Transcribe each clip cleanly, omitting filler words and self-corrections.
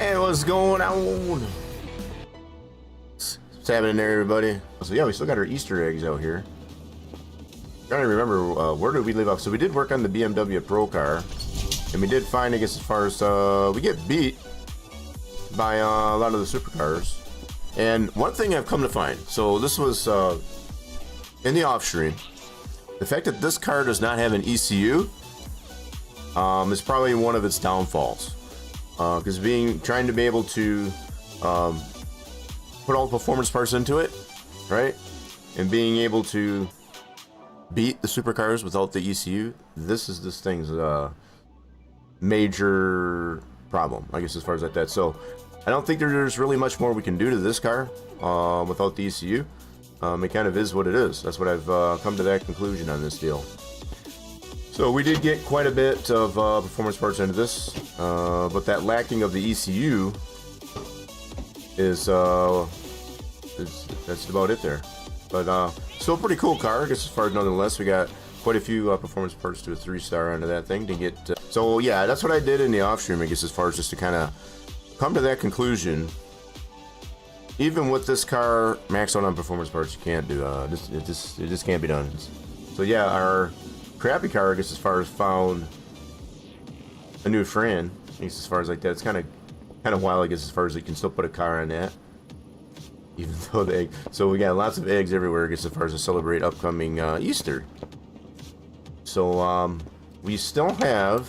Hey, what's going on? What's happening there, everybody? So yeah, we still got our Easter eggs out here. Trying to remember where did we leave off? So we did work on the BMW Pro car, and we did find, I guess, as far as we get beat by a lot of the supercars. And one thing I've come to find, so this was in the off stream, the fact that this car does not have an ECU is probably one of its downfalls. Because trying to be able to put all the performance parts into it, right, and being able to beat the supercars without the ECU, this is this thing's major problem, I guess, as far as that. So I don't think there's really much more we can do to this car without the ECU. It kind of is what it is. That's what I've come to that conclusion on this deal. So we did get quite a bit of performance parts into this, but that lacking of the ECU is that's about it there. But still a pretty cool car, I guess, as far as nonetheless. We got quite a few performance parts to a 3-star onto that thing to get. So yeah, that's what I did in the off stream, I guess, as far as just to kind of come to that conclusion. Even with this car maxed out on performance parts, you can't do it just can't be done. So yeah, our crappy car, I guess, as far as found a new friend, I guess, as far as like that. It's kind of wild, I guess, as far as you can still put a car on that, even though the egg. So we got lots of eggs everywhere, I guess, as far as to celebrate upcoming Easter. So we still have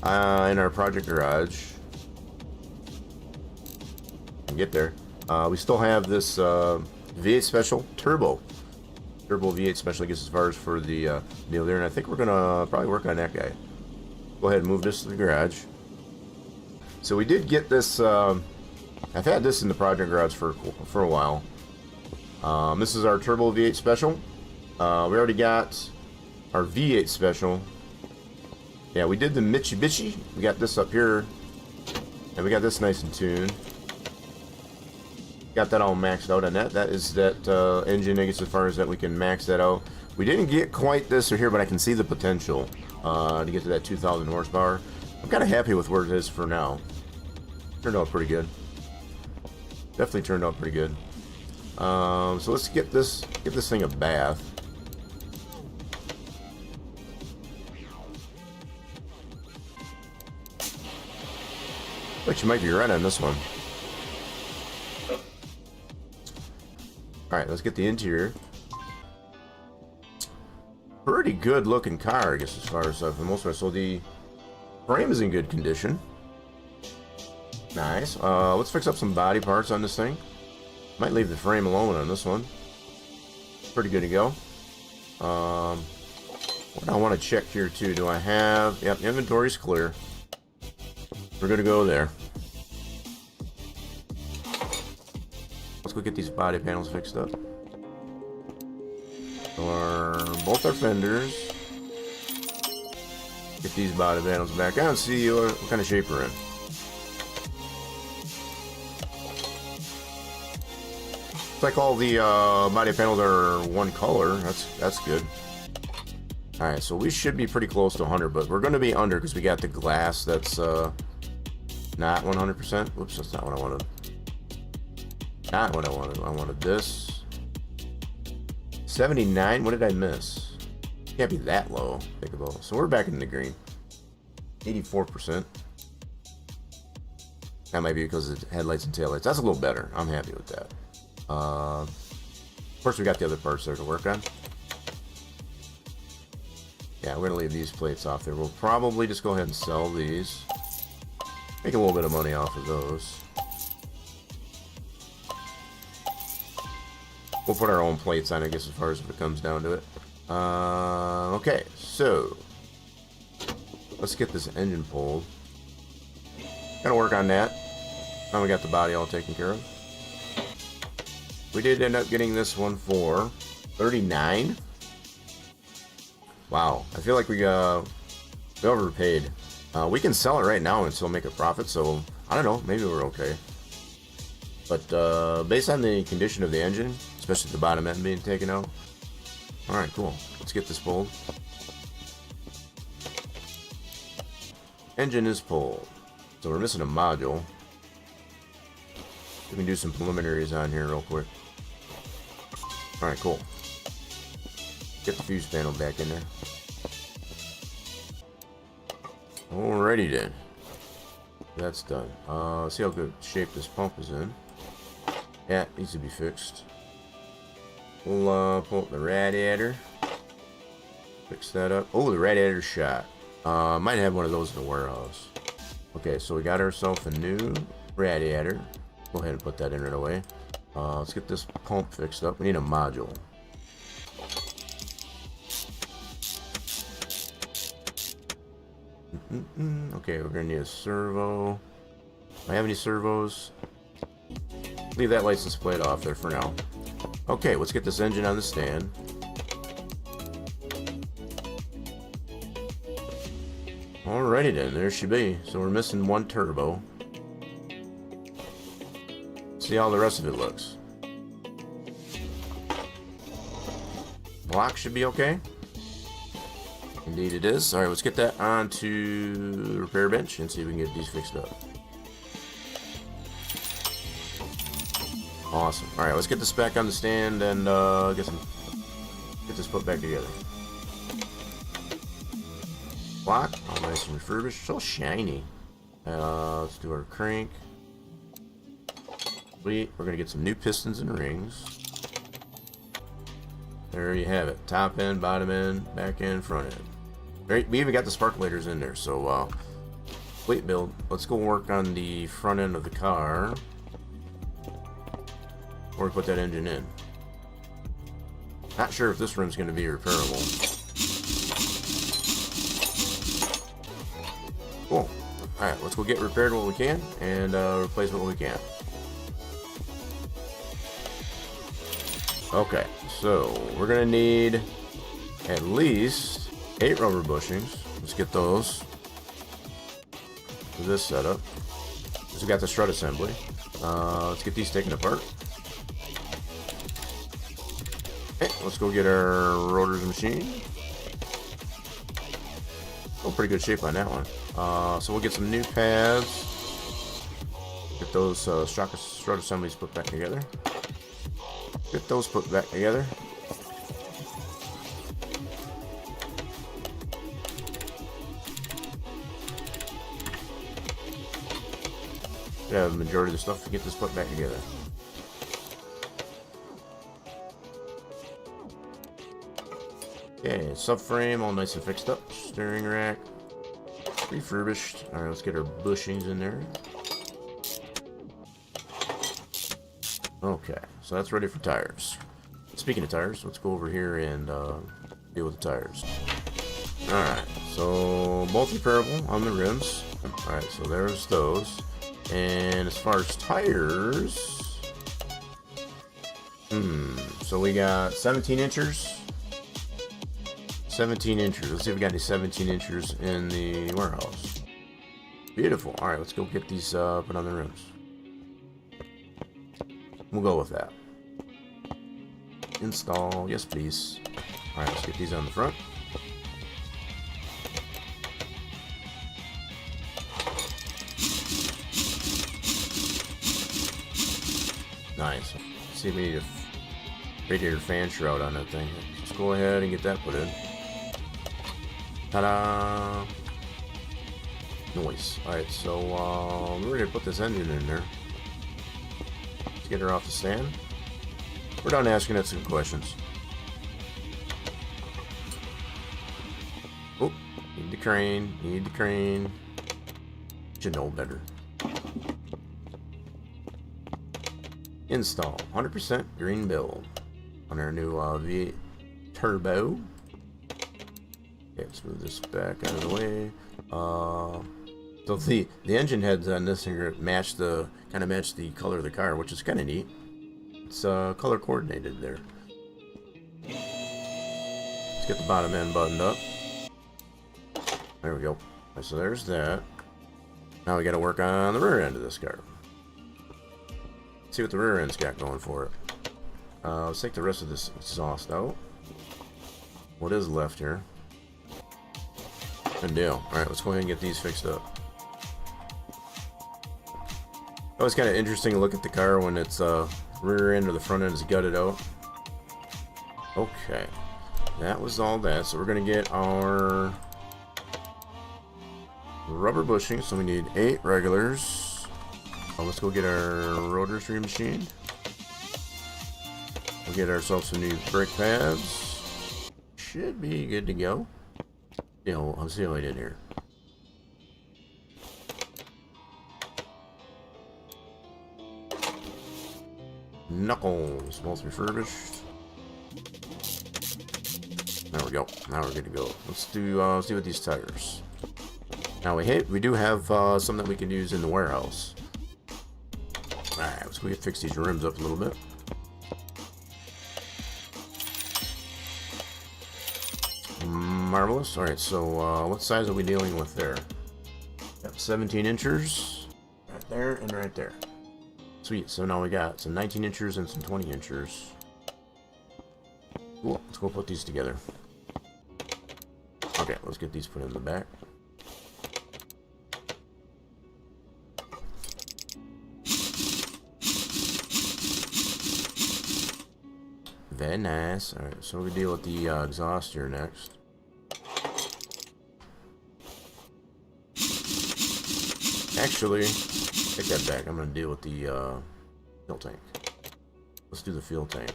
in our project garage, get there, we still have this V8 Special Turbo V8 Special, I guess, as far as for the deal there. And I think we're gonna probably work on that guy. Go ahead and move this to the garage. So we did get this. I've had this in the project garage for a while. This is our Turbo V8 Special. We already got our V8 Special. Yeah, we did the Mitsubishi. We got this up here, and we got this nice and tuned. Got that all maxed out on that. That is that engine, I guess, as far as that we can max that out. We didn't get quite this or here, but I can see the potential to get to that 2,000 horsepower. I'm kind of happy with where it is for now. Turned out pretty good. Definitely turned out pretty good. So let's get this thing a bath. But you might be right on this one. Alright, let's get the interior. Pretty good looking car, I guess, as far as for the most part. So the frame is in good condition. Nice. Let's fix up some body parts on this thing. Might leave the frame alone on this one. Pretty good to go. What I want to check here too, do I have... Yep, inventory's clear. We're gonna go there. Let's go get these body panels fixed up. Both our fenders. Get these body panels back. I don't see what kind of shape we're in. Looks like all the body panels are one color. That's good. All right, so we should be pretty close to 100, but we're going to be under because we got the glass that's not 100%. Whoops, that's not what I wanted. Not what I wanted. I wanted this. 79. What did I miss? Can't be that low. Think about it. So we're back in the green. 84%. That might be because of the headlights and taillights. That's a little better. I'm happy with that. Of course, we got the other parts there to work on. Yeah, we're gonna leave these plates off there. We'll probably just go ahead and sell these. Make a little bit of money off of those. We'll put our own plates on, I guess, as far as if it comes down to it. Okay, so let's get this engine pulled. Gonna work on that. Now we got the body all taken care of. We did end up getting this one for 39. Wow, I feel like we overpaid. We can sell it right now and still make a profit, so I don't know, maybe we're okay. But based on the condition of the engine, especially the bottom end being taken out. Alright, cool. Let's get this pulled. Engine is pulled. So we're missing a module. We can do some preliminaries on here real quick. Alright, cool. Get the fuse panel back in there. Alrighty then. That's done. See how good shape this pump is in. Yeah, it needs to be fixed. We'll pull up the radiator. Fix that up. Oh, the radiator shot. Might have one of those in the warehouse. Okay, so we got ourselves a new radiator. Go ahead and put that in right away. Let's get this pump fixed up. We need a module. Okay, we're gonna need a servo. Do I have any servos? Leave that license plate off there for now. Okay, let's get this engine on the stand. Alrighty then, there she be. So we're missing one turbo. See how the rest of it looks. Block should be okay. Indeed it is. Alright, let's get that onto the repair bench and see if we can get these fixed up. Awesome. Alright, let's get this back on the stand and get this put back together. Block, all nice and refurbished. So shiny. Let's do our crank. Sweet. We're gonna get some new pistons and rings. There you have it. Top end, bottom end, back end, front end. Right, we even got the sparkulators in there. So, wait, build. Let's go work on the front end of the car. Or put that engine in. Not sure if this room's gonna be repairable. Cool. Alright, let's go get repaired what we can and replace what we can. Okay, so we're gonna need at least 8 rubber bushings. Let's get those for this setup. So we got the strut assembly. Let's get these taken apart. Okay, let's go get our rotors machine. Oh, pretty good shape on that one. So we'll get some new pads. Get those strut assemblies put back together. Get those put back together. Yeah, the majority of the stuff to get this put back together. Okay, subframe all nice and fixed up. Steering rack refurbished. Alright, let's get our bushings in there. Okay, so that's ready for tires. Speaking of tires, let's go over here and deal with the tires. Alright, so both repairable on the rims. Alright, so there's those. And as far as tires, so we got 17 inchers. 17 inches. Let's see if we got any 17 inches in the warehouse. Beautiful. Alright, let's go get these put on the rims. We'll go with that. Install. Yes, please. Alright, let's get these on the front. Nice. Let's see if we need a radiator fan shroud on that thing. Let's go ahead and get that put in. Ta-da! Nice. Alright, so we're ready to put this engine in there. Let's get her off the stand. We're done asking it some questions. Oh, need the crane, need the crane. Should know better. Install 100% green build on our new V8 turbo. Okay, let's move this back out of the way. So the engine heads on this here match the color of the car, which is kind of neat. It's color coordinated there. Let's get the bottom end buttoned up. There we go. So there's that. Now we got to work on the rear end of this car. See what the rear end's got going for it. Let's take the rest of this exhaust out. What is left here? Good deal. Alright, let's go ahead and get these fixed up. Always kind of interesting to look at the car when its rear end or the front end is gutted out. Okay, that was all that. So we're gonna get our rubber bushing. So we need 8 regulars. Let's go get our rotors remachined. We'll get ourselves some new brake pads. Should be good to go. You know, I'll see what I did here. Knuckles, both refurbished. There we go. Now we're good to go. Let's do with these tires. Now we do have some that we can use in the warehouse. All right, let's go fix these rims up a little bit. Marvelous. All right, so what size are we dealing with there? Got 17 inchers right there and right there. Sweet. So now we got some 19 inchers and some 20 inchers. Cool. Let's go put these together. Okay, let's get these put in the back. Very nice. All right, so we deal with the exhaust here next. Actually, take that back. I'm going to deal with the fuel tank. Let's do the fuel tank.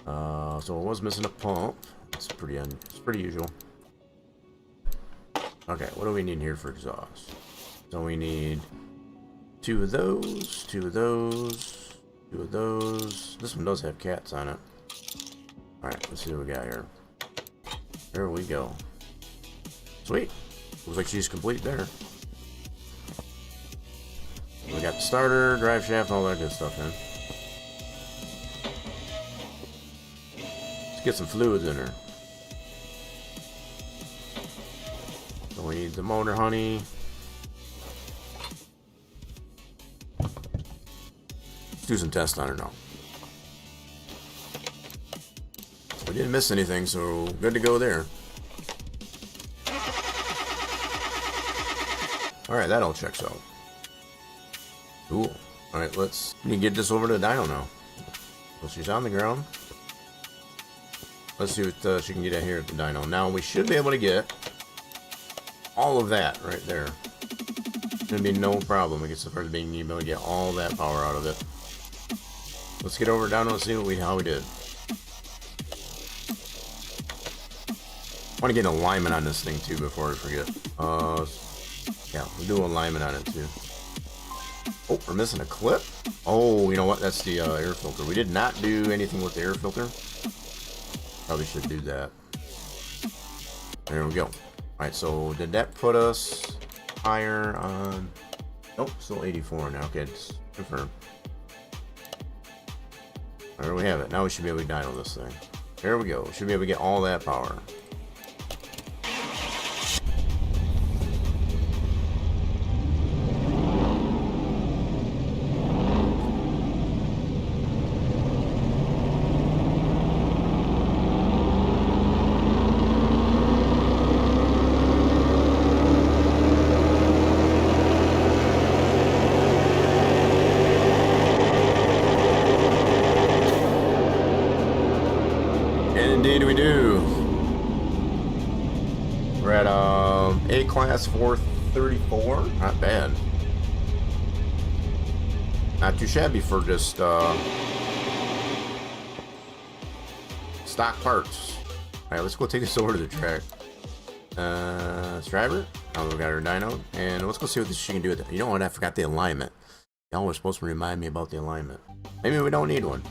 So it was missing a pump. It's pretty usual. Okay, what do we need here for exhaust? So we need 2 of those, 2 of those, 2 of those. This one does have cats on it. Alright, let's see what we got here. There we go. Sweet. Looks like she's complete there. We got the starter, drive shaft, all that good stuff in. Let's get some fluids in her. So we need the motor honey. Let's do some tests on her now. We didn't miss anything, so good to go there. Alright, that all checks out. Cool. Alright, let's get this over to the dyno now. So she's on the ground. Let's see what she can get at here at the dyno. Now we should be able to get all of that right there. Gonna be no problem. It gets as far as being able to get all that power out of it. Let's get over down and see what how we did. I want to get an alignment on this thing too before I forget. Yeah, we'll do alignment on it too. Oh, we're missing a clip. Oh, you know what? That's the air filter. We did not do anything with the air filter. Probably should do that. There we go. All right, so did that put us higher on? Nope, still 84 now. Okay, it's confirmed. There we have it. Now we should be able to dyno this thing. There we go. We should be able to get all that power. Indeed we do. We're at A-Class 434. Not bad. Not too shabby for just stock parts. Alright, let's go take this over to the track. Let's drive her. Now we got her dyno. And let's go see what she can do with it. You know what? I forgot the alignment. Y'all were supposed to remind me about the alignment. Maybe we don't need one.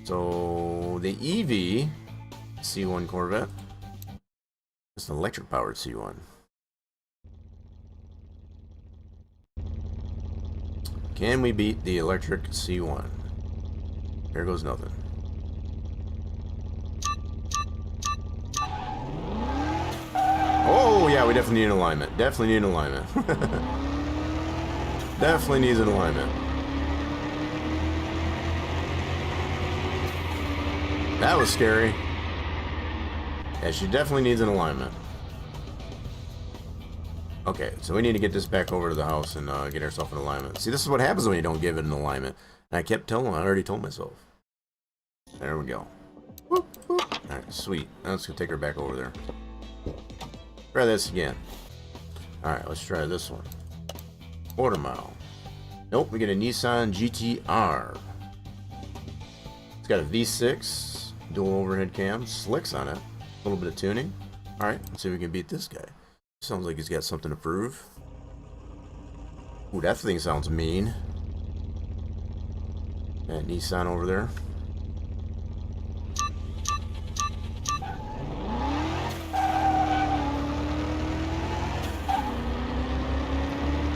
So the EV C1 Corvette. It's an electric powered C1. Can we beat the electric C1? There goes nothing. Oh yeah, we definitely need an alignment. Definitely need an alignment. Definitely needs an alignment. That was scary. Yeah, she definitely needs an alignment. Okay, so we need to get this back over to the house and get ourselves in alignment. See, this is what happens when you don't give it an alignment. And I kept telling, I already told myself. There we go. Whoop, whoop. Alright, sweet. Now let's go take her back over there. Try this again. Alright, let's try this one. Quarter mile. Nope, we get a Nissan GTR. It's got a V6, dual overhead cam, slicks on it, a little bit of tuning. Alright, let's see if we can beat this guy. Sounds like he's got something to prove. Ooh, that thing sounds mean. That Nissan over there.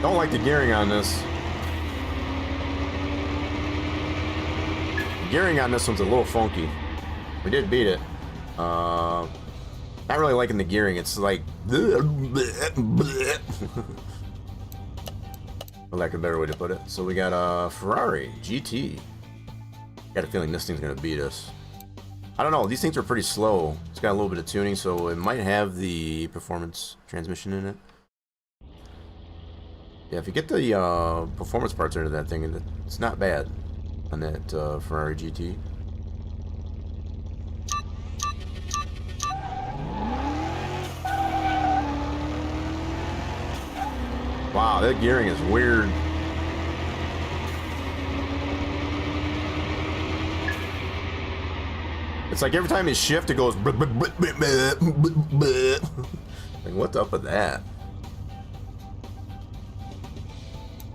Don't like the gearing on this. The gearing on this one's a little funky. We did beat it. Not really liking the gearing. It's like for lack of a better way to put it. So we got a Ferrari GT. Got a feeling this thing's gonna beat us. I don't know. These things are pretty slow. It's got a little bit of tuning, so it might have the performance transmission in it. Yeah, if you get the performance parts into that thing, it's not bad on that Ferrari GT. Wow, that gearing is weird. It's like every time you shift, it goes. Like, what's up with that?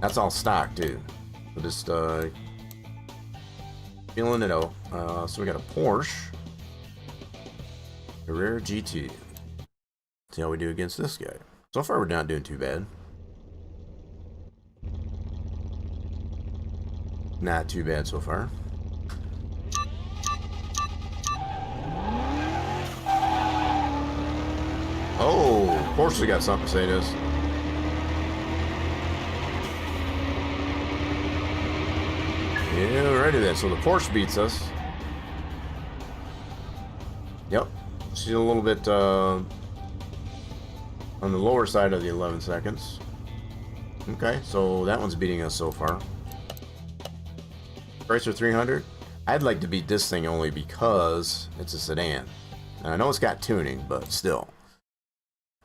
That's all stock, too. So just feeling it out. So we got a Porsche Carrera GT. See how we do against this guy. So far, we're not doing too bad. Not too bad so far. Oh, Porsche's got something to say to us. Yeah, alrighty then. So the Porsche beats us. Yep. She's a little bit on the lower side of the 11 seconds. Okay, so that one's beating us so far. Price for 300. I'd like to beat this thing only because it's a sedan. And I know it's got tuning, but still.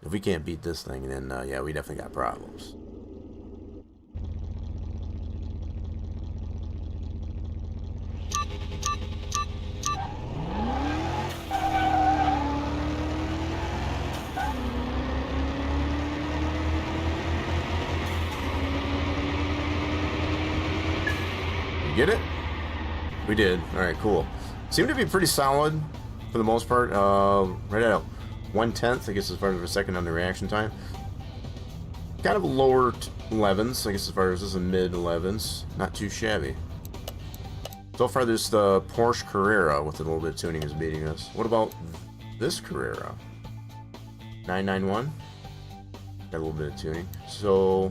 If we can't beat this thing, then yeah, we definitely got problems. Get it? We did. Alright, cool. Seemed to be pretty solid for the most part. Right at 1/10, I guess, as far as a second on the reaction time. Kind of a lower 11s, I guess, as far as this is a mid 11s. Not too shabby. So far, there's the Porsche Carrera with a little bit of tuning is beating us. What about this Carrera? 991. Got a little bit of tuning. So.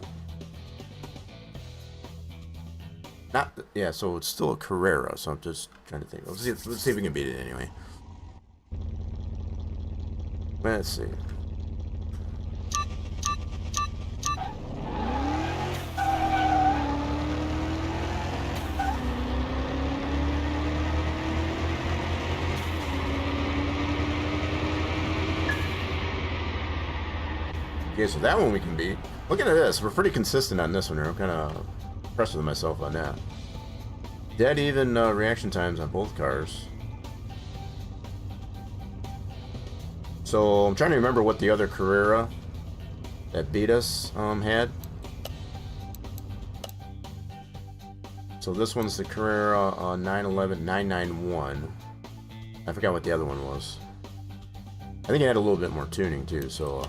Not, yeah, so it's still a Carrera, so I'm just trying to think. Let's see if we can beat it anyway. Let's see. Okay, so that one we can beat. Looking at this, we're pretty consistent on this one here. I'm kind of impressed with myself on that. Dead even reaction times on both cars. So I'm trying to remember what the other Carrera that beat us had. So this one's the Carrera 991. I forgot what the other one was. I think it had a little bit more tuning too, so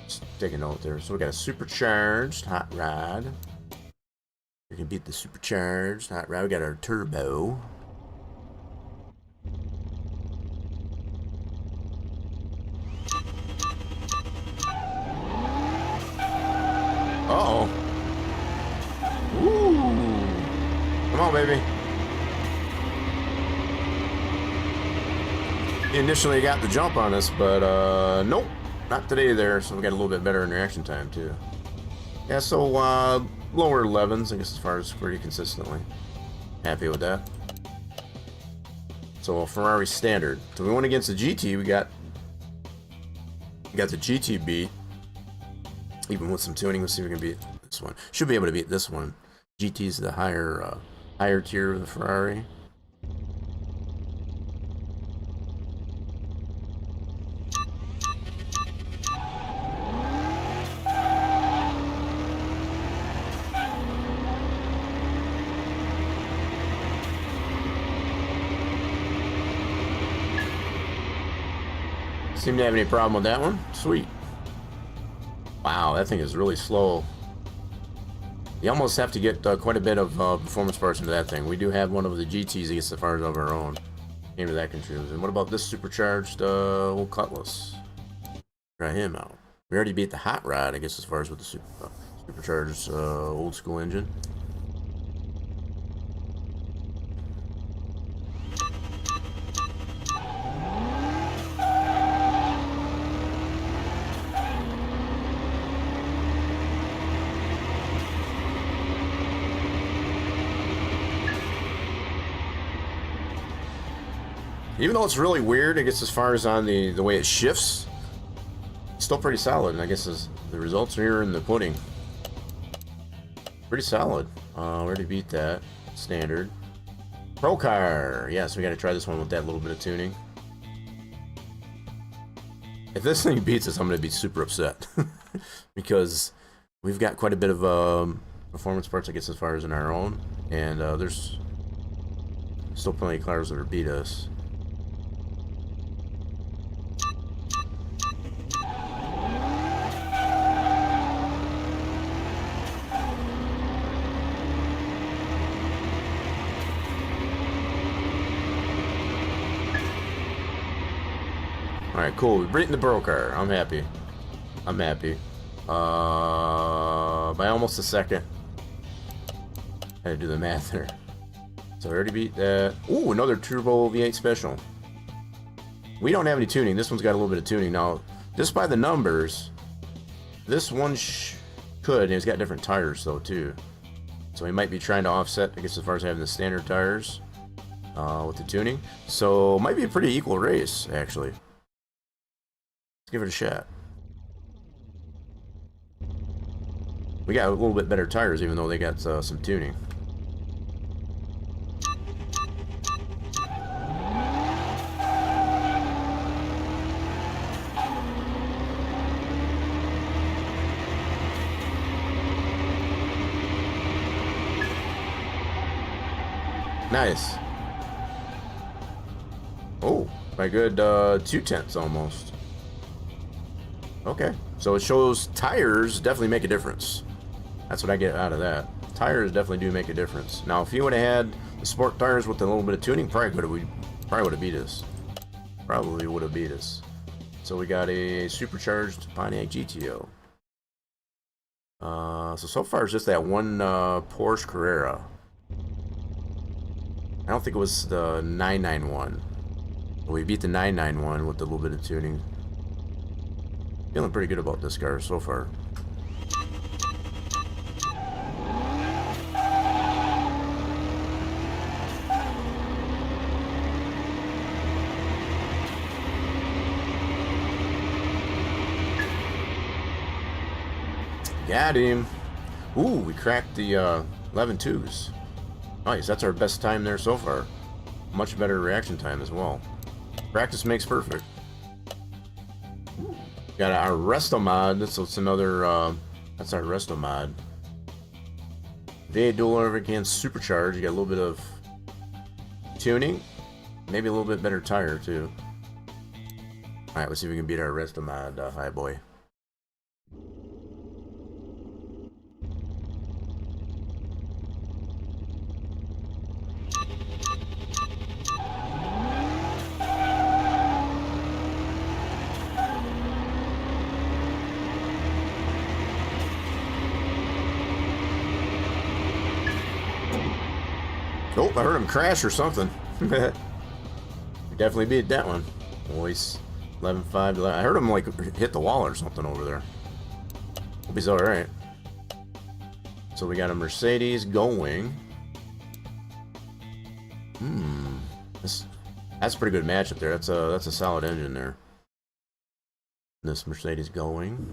just take a note there. So we got a supercharged hot rod. We can beat the supercharged hot rod. We got our turbo. Uh-oh. Ooh. Come on, baby. He initially got the jump on us, but nope. Not today there, so we got a little bit better in reaction time, too. Yeah, so lower 11s, I guess, as far as pretty consistently. Happy with that. So Ferrari standard. So we went against the GT. We got the GTB. Even with some tuning, let's see if we can beat this one. Should be able to beat this one. GT's the higher tier of the Ferrari. Seem to have any problem with that one? Sweet. Wow, that thing is really slow. You almost have to get quite a bit of performance parts into that thing. We do have one of the GTs that gets as far as of our own. Came to that conclusion. And what about this supercharged old Cutlass? Try him out. We already beat the Hot Rod, I guess, as far as with the supercharged old school engine. Even though it's really weird, I guess, as far as on the way it shifts, it's still pretty solid. And I guess the results are here in the pudding. Pretty solid. Already beat that. Standard. Pro car. Yes, we got to try this one with that little bit of tuning. If this thing beats us, I'm going to be super upset. Because we've got quite a bit of performance parts, I guess, as far as in our own. And there's still plenty of cars that are beat us. Alright, cool. We've beaten the Pro car. I'm happy. I'm happy. By almost a second. Had to do the math there. So I already beat that. Ooh, another Turbo V8 Special. We don't have any tuning. This one's got a little bit of tuning. Now, just by the numbers, this one could, and it's got different tires, though, too. So he might be trying to offset, I guess, as far as having the standard tires with the tuning. So, it might be a pretty equal race, actually. Give it a shot. We got a little bit better tires, even though they got some tuning. Nice. Oh, by good 2/10 almost. Okay, so it shows tires definitely make a difference. That's what I get out of that. Tires definitely do make a difference. Now, if you would have had the sport tires with a little bit of tuning, probably would have beat us. Probably would have beat us. So we got a supercharged Pontiac GTO. So far it's just that one Porsche Carrera. I don't think it was the 991. But we beat the 991 with a little bit of tuning. Feeling pretty good about this car so far. Got him. Ooh, we cracked the 11.2s. Nice, that's our best time there so far. Much better reaction time as well. Practice makes perfect. Got our resto mod. So it's another. That's our resto mod. V8 dual overcan supercharged. You got a little bit of tuning, maybe a little bit better tire too. All right, let's see if we can beat our resto mod. Hi boy. Oh, I heard him crash or something. We definitely beat that one. Voice 11.5. I heard him like hit the wall or something over there. Hope he's alright. So we got a Mercedes going. That's a pretty good matchup there. That's a solid engine there. This Mercedes going.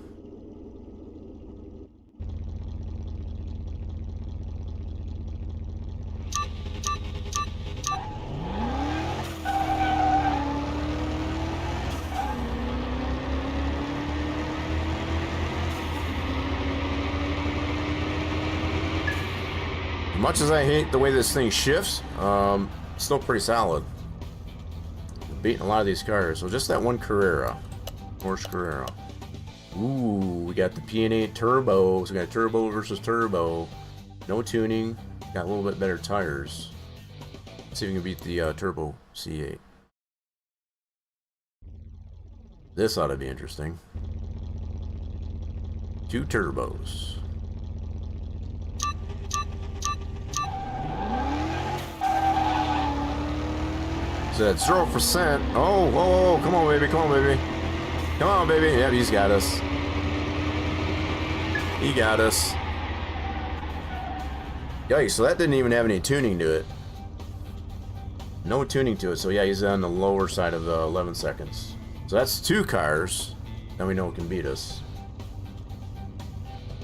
Much as I hate the way this thing shifts, it's still pretty solid. Beating a lot of these cars. So just that one Carrera. Porsche Carrera. Ooh, we got the P&8 turbo. So we got turbo versus turbo. No tuning. Got a little bit better tires. Let's see if we can beat the turbo C8. This ought to be interesting. 2 turbos. At 0%. Oh, come on, baby, come on, baby. Come on, baby. Yeah, he's got us. He got us. Yikes, so that didn't even have any tuning to it. No tuning to it, so yeah, he's on the lower side of the 11 seconds. So that's 2 cars that we know can beat us.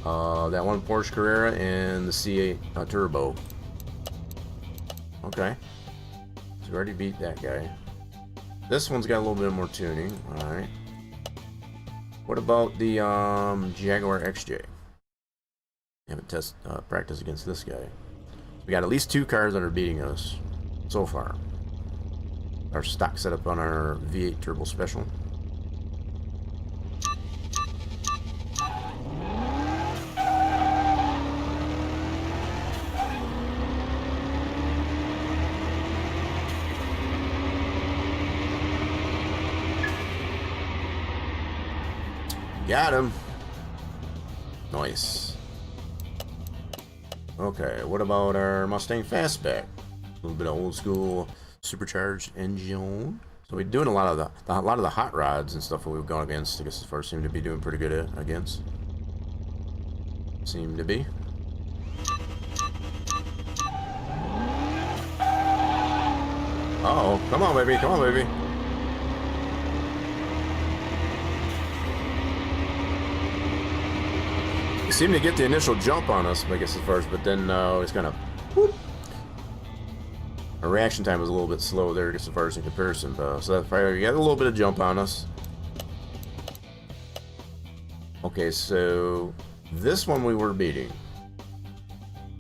That one Porsche Carrera and the C8 Turbo. Okay. So we already beat that guy. This one's got a little bit more tuning. Alright. What about the Jaguar XJ? Haven't practiced against this guy. We got at least 2 cars that are beating us so far. Our stock setup on our V8 Turbo Special. Got him. Nice. Okay, what about our Mustang Fastback? A little bit of old school supercharged engine. So we're doing a lot of the hot rods and stuff that we've gone against. I guess as far as seem to be doing pretty good against. Seem to be. Uh-oh, come on, baby, come on, baby. Seemed to get the initial jump on us, I guess, at first, but then it's kind of whoop. Our reaction time was a little bit slow there, I guess, as far as in comparison. So that probably got a little bit of jump on us. Okay, so this one we were beating.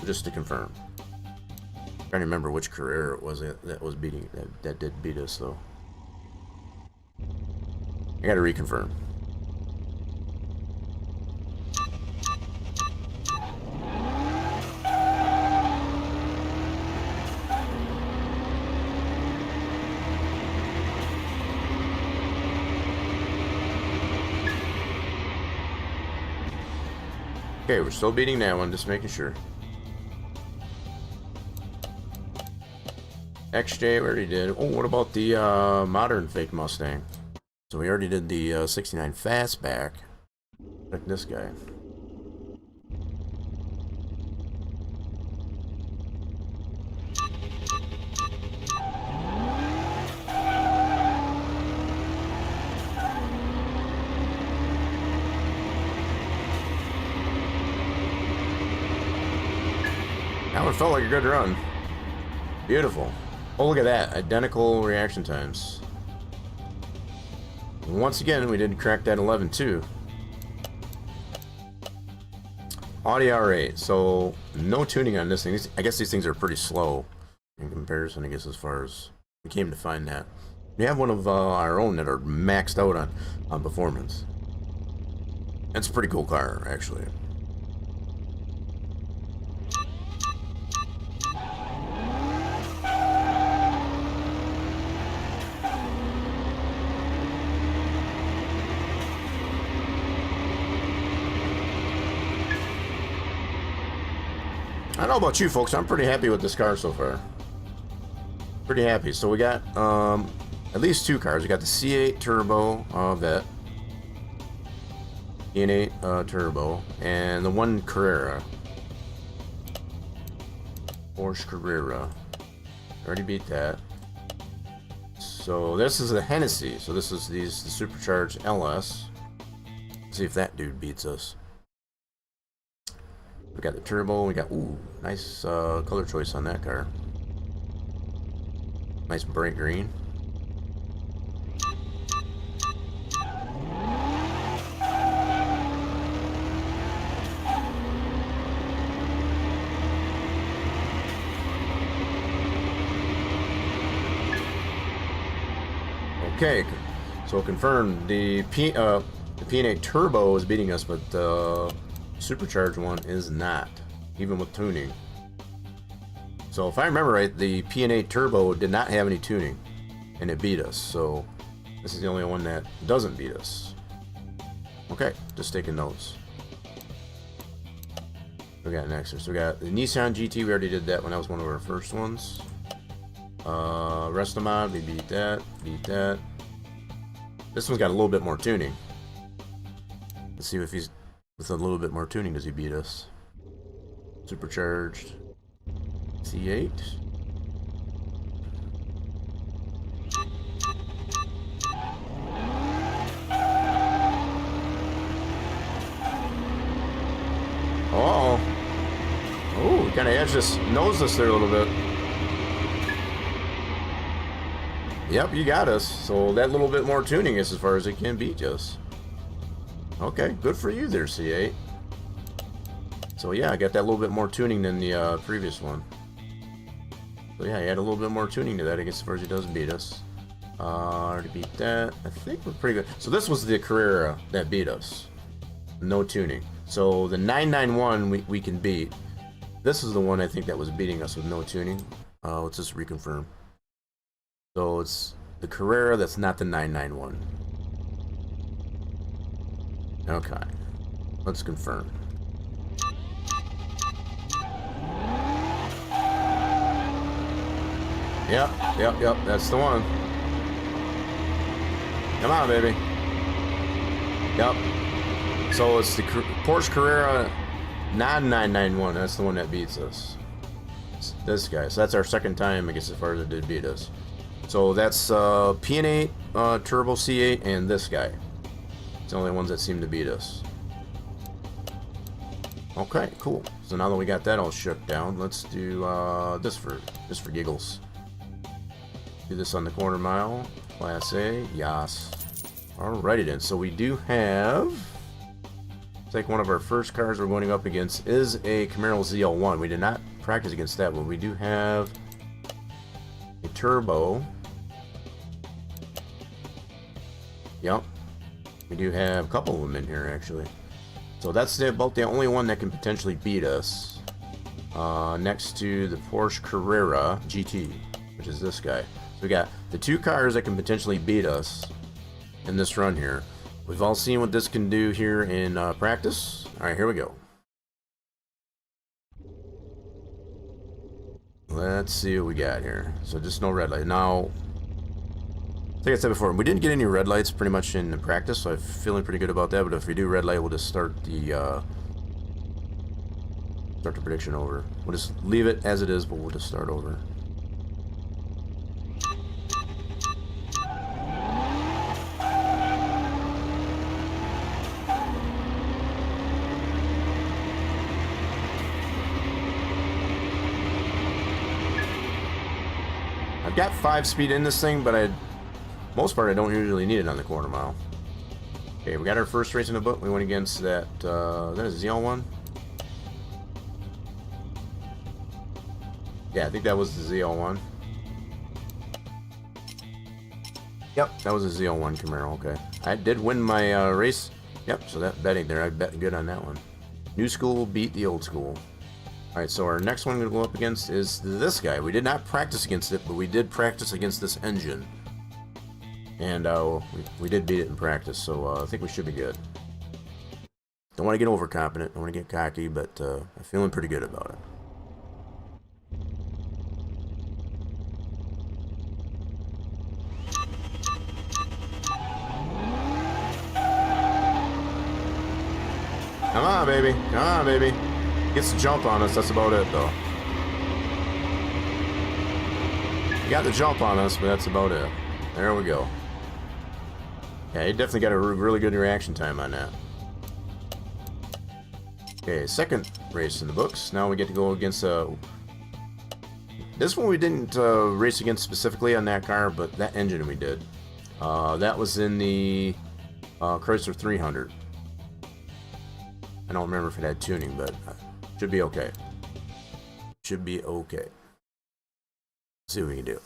Just to confirm. I'm trying to remember which Carrera it was that was beating that did beat us, though. I got to reconfirm. Okay, we're still beating that one, just making sure. XJ, we already did. Oh, what about the modern fake Mustang? So we already did the 69 Fastback. Check this guy. That one felt like a good run. Beautiful. Oh, look at that. Identical reaction times. Once again, we did crack that 11 too. Audi R8. So, no tuning on this thing. I guess these things are pretty slow in comparison, I guess, as far as we came to find that. We have one of our own that are maxed out on performance. It's a pretty cool car, actually. I don't know about you folks, I'm pretty happy with this car so far. Pretty happy. So we got at least 2 cars. We got the C8 Turbo Vet, E&8 Turbo, and the one Carrera. Porsche Carrera. Already beat that. So this is a Hennessy. So this is the supercharged LS. Let's see if that dude beats us. We got the turbo. We got, ooh, nice color choice on that car. Nice bright green. Okay, so confirmed the P&A Turbo is beating us, but the supercharged one is not, even with tuning. So if I remember right, the P&A Turbo did not have any tuning, and it beat us. So this is the only one that doesn't beat us. Okay, just taking notes. We got next. So we got the Nissan GT. We already did that one. That was one of our first ones. Restamod, we beat that. This one's got a little bit more tuning. Let's see if he's with a little bit more tuning. Does he beat us? Supercharged C8. Oh, he kind of edged us, nosed us there a little bit. Yep, you got us. So that little bit more tuning is as far as it can beat us. Okay, good for you there, C8. So yeah, I got that little bit more tuning than the previous one. So yeah, I had a little bit more tuning to that, I guess, as far as he does beat us. Already beat that. I think we're pretty good. So this was the Carrera that beat us. No tuning. So the 991 we can beat. This is the one I think that was beating us with no tuning. Let's just reconfirm. So it's the Carrera that's not the 991. Okay. Let's confirm. Yep, that's the one. Come on, baby. Yep. So it's the Porsche Carrera non-991. That's the one that beats us. It's this guy. So that's our second time, I guess, as far as it did beat us. So that's P&A Turbo C8 and this guy. It's the only ones that seem to beat us. Okay, cool. So now that we got that all shook down, let's do this for giggles. Do this on the quarter mile, Class A, yas. Alrighty then. So we do have. It's like one of our first cars we're going up against is a Camaro ZL1. We did not practice against that one. We do have a turbo. Yep. We do have a couple of them in here, actually. So that's about the only one that can potentially beat us. Next to the Porsche Carrera GT, which is this guy. So we got the two cars that can potentially beat us in this run here. We've all seen what this can do here in practice. Alright, here we go. Let's see what we got here. So just no red light. Now, like I said before, we didn't get any red lights pretty much in practice, so I'm feeling pretty good about that. But if we do red light, we'll just start the prediction over. We'll just leave it as it is, but we'll just start over. I've got 5-speed in this thing, but most part I don't usually need it on the quarter mile. Okay, we got our first race in the book. We went against that is ZL1. Yeah, I think that was the ZL1. Yep, that was a ZL1 Camaro. Okay, I did win my race. Yep, so that betting there, I bet good on that one. New school beat the old school. Alright, so our next one we're going to go up against is this guy. We did not practice against it, but we did practice against this engine. And we did beat it in practice, so I think we should be good. Don't want to get overconfident, don't want to get cocky, but I'm feeling pretty good about it. Come on, baby. Come on, baby. Gets the jump on us. That's about it, though. He got the jump on us, but that's about it. There we go. Yeah, he definitely got a really good reaction time on that. Okay, second race in the books. Now we get to go against this one we didn't race against specifically on that car, but that engine we did. That was in the Chrysler 300. I don't remember if it had tuning, but should be okay. Should be okay. Let's see what we can do.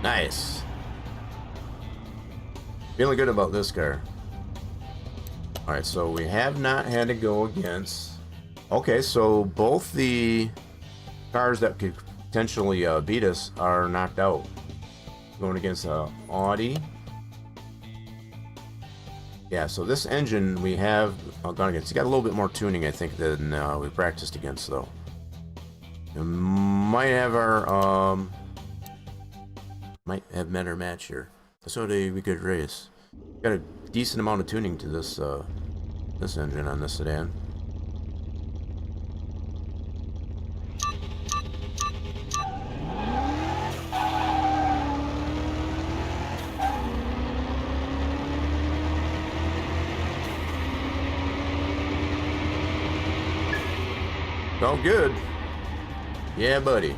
Nice. Feeling good about this car. Alright, so we have not had to go against... Okay, so both the cars that could potentially beat us are knocked out. Going against Audi. Yeah, so this engine we have gone against. It's got a little bit more tuning, I think, than we practiced against, though. We might have our... might have met our match here. So we could race. Got a decent amount of tuning to this this engine on this sedan. Oh, good. Yeah, buddy.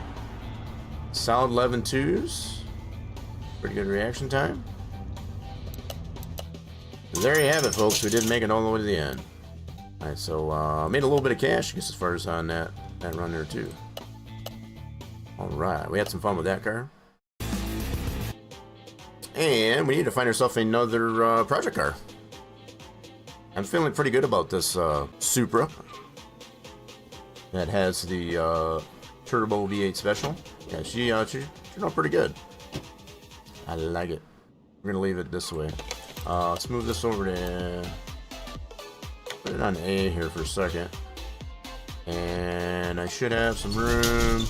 Solid 11.2s. Pretty good reaction time. There you have it, folks. We did make it all the way to the end. Alright, so made a little bit of cash, I guess, as far as on that run there, too. Alright, we had some fun with that car. And we need to find ourselves another project car. I'm feeling pretty good about this Supra. That has the Turbo V8 Special. Yeah, she turned out pretty good. I like it. We're gonna leave it this way. Let's move this over to... Put it on A here for a second. And I should have some room.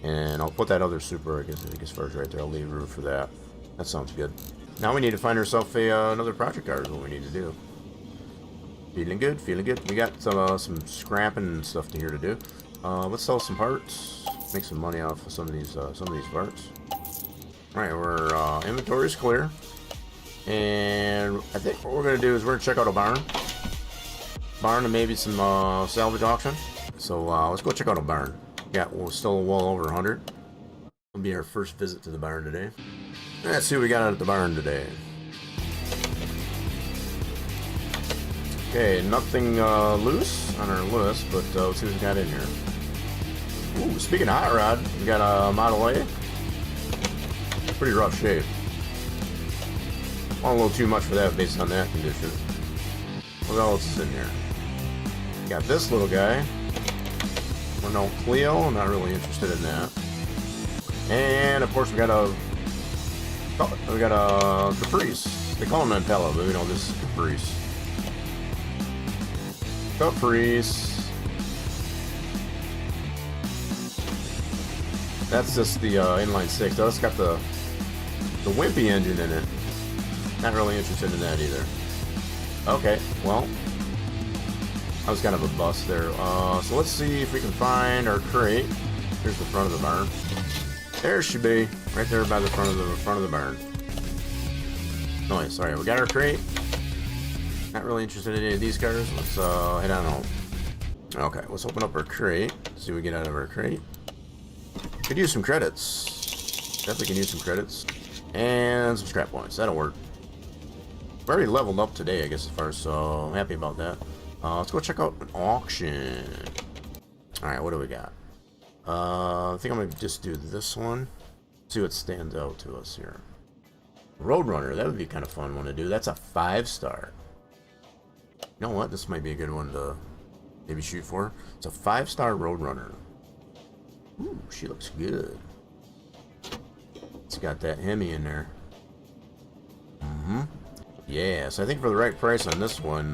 And I'll put that other Super, I guess first right there. I'll leave room for that. That sounds good. Now we need to find ourselves another project car is what we need to do. Feeling good, feeling good. We got some scrapping and stuff here to do. Let's sell some parts. Make some money off of some of these parts. Alright, our inventory is clear. And I think what we're going to do is we're going to check out a barn. Barn and maybe some salvage auction. So let's go check out a barn. We're still well over 100. It'll be our first visit to the barn today. Let's see what we got out at the barn today. Okay, nothing loose on our list, but let's see what we got in here. Ooh, speaking of hot rod, we got a Model A. Pretty rough shape. A little too much for that based on that condition. What else is in here? Got this little guy. Renault Clio. I'm not really interested in that. And of course we got a Caprice. They call them Impella, but we know this is Caprice. Caprice. That's just the inline six. Oh, it's got the wimpy engine in it. Not really interested in that either. Okay, well, I was kind of a bust there. So let's see if we can find our crate. Here's the front of the barn. There it should be, right there by the front of the barn. Nice. All right, we got our crate. Not really interested in any of these cars. Let's head on home. Okay, let's open up our crate. See what we get out of our crate. Could use some credits. Definitely can use some credits. And some scrap points. That'll work. We're already leveled up today, I guess, as far as, so I'm happy about that. Let's go check out an auction. Alright, what do we got? I think I'm going to just do this one. See what stands out to us here. Roadrunner, that would be kind of fun one to do. That's a 5-star. You know what? This might be a good one to maybe shoot for. It's a 5-star Roadrunner. Ooh, she looks good. It's got that Hemi in there. Mm-hmm. Yeah, so I think for the right price on this one,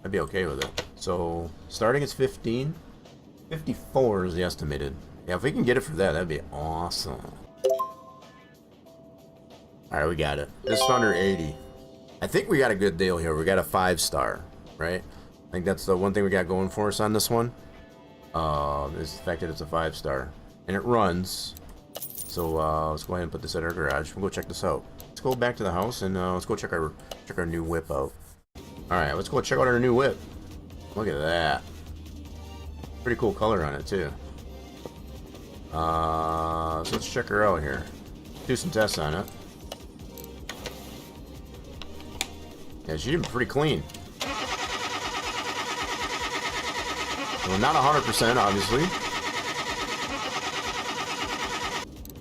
I'd be okay with it. So starting is 15. 54 is the estimated. Yeah, if we can get it for that, that'd be awesome. Alright, we got it. Just under 80. I think we got a good deal here. We got a 5-star, right? I think that's the one thing we got going for us on this one. Is the fact that it's a 5-star. And it runs. So let's go ahead and put this at our garage. We'll go check this out. Let's go back to the house and let's go check our new whip out. Alright, let's go check out our new whip. Look at that. Pretty cool color on it too. So let's check her out here. Do some tests on it. Yeah, she's pretty clean. Well, not 100%, obviously.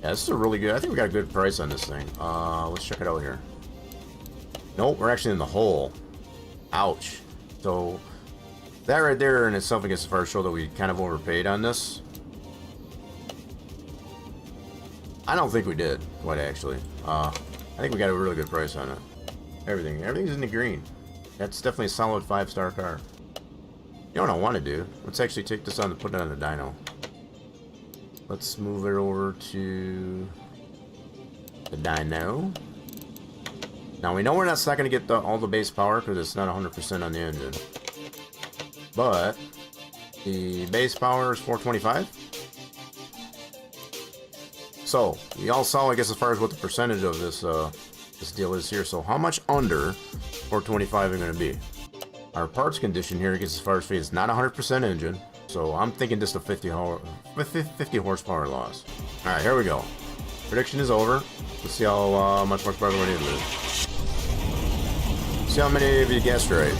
Yeah, this is a really good. I think we got a good price on this thing. Let's check it out here. Nope, we're actually in the hole. Ouch. So that right there in itself, I guess, as far as show that we kind of overpaid on this. I don't think we did, quite actually. I think we got a really good price on it. Everything's in the green. That's definitely a solid 5-star car. You know what I want to do? Let's actually take this on and put it on the dyno. Let's move it over to the dyno. Now we know we're not going to get all the base power because it's not 100% on the engine. But the base power is 425. So we all saw, I guess, as far as what the percentage of this this deal is here. So how much under 425 are going to be? Our parts condition here, I guess, as far as speed, is not 100% engine. So I'm thinking just a 50 horsepower loss. All right, here we go. Prediction is over. Let's see how much more farther we need to lose. See how many of you guessed right.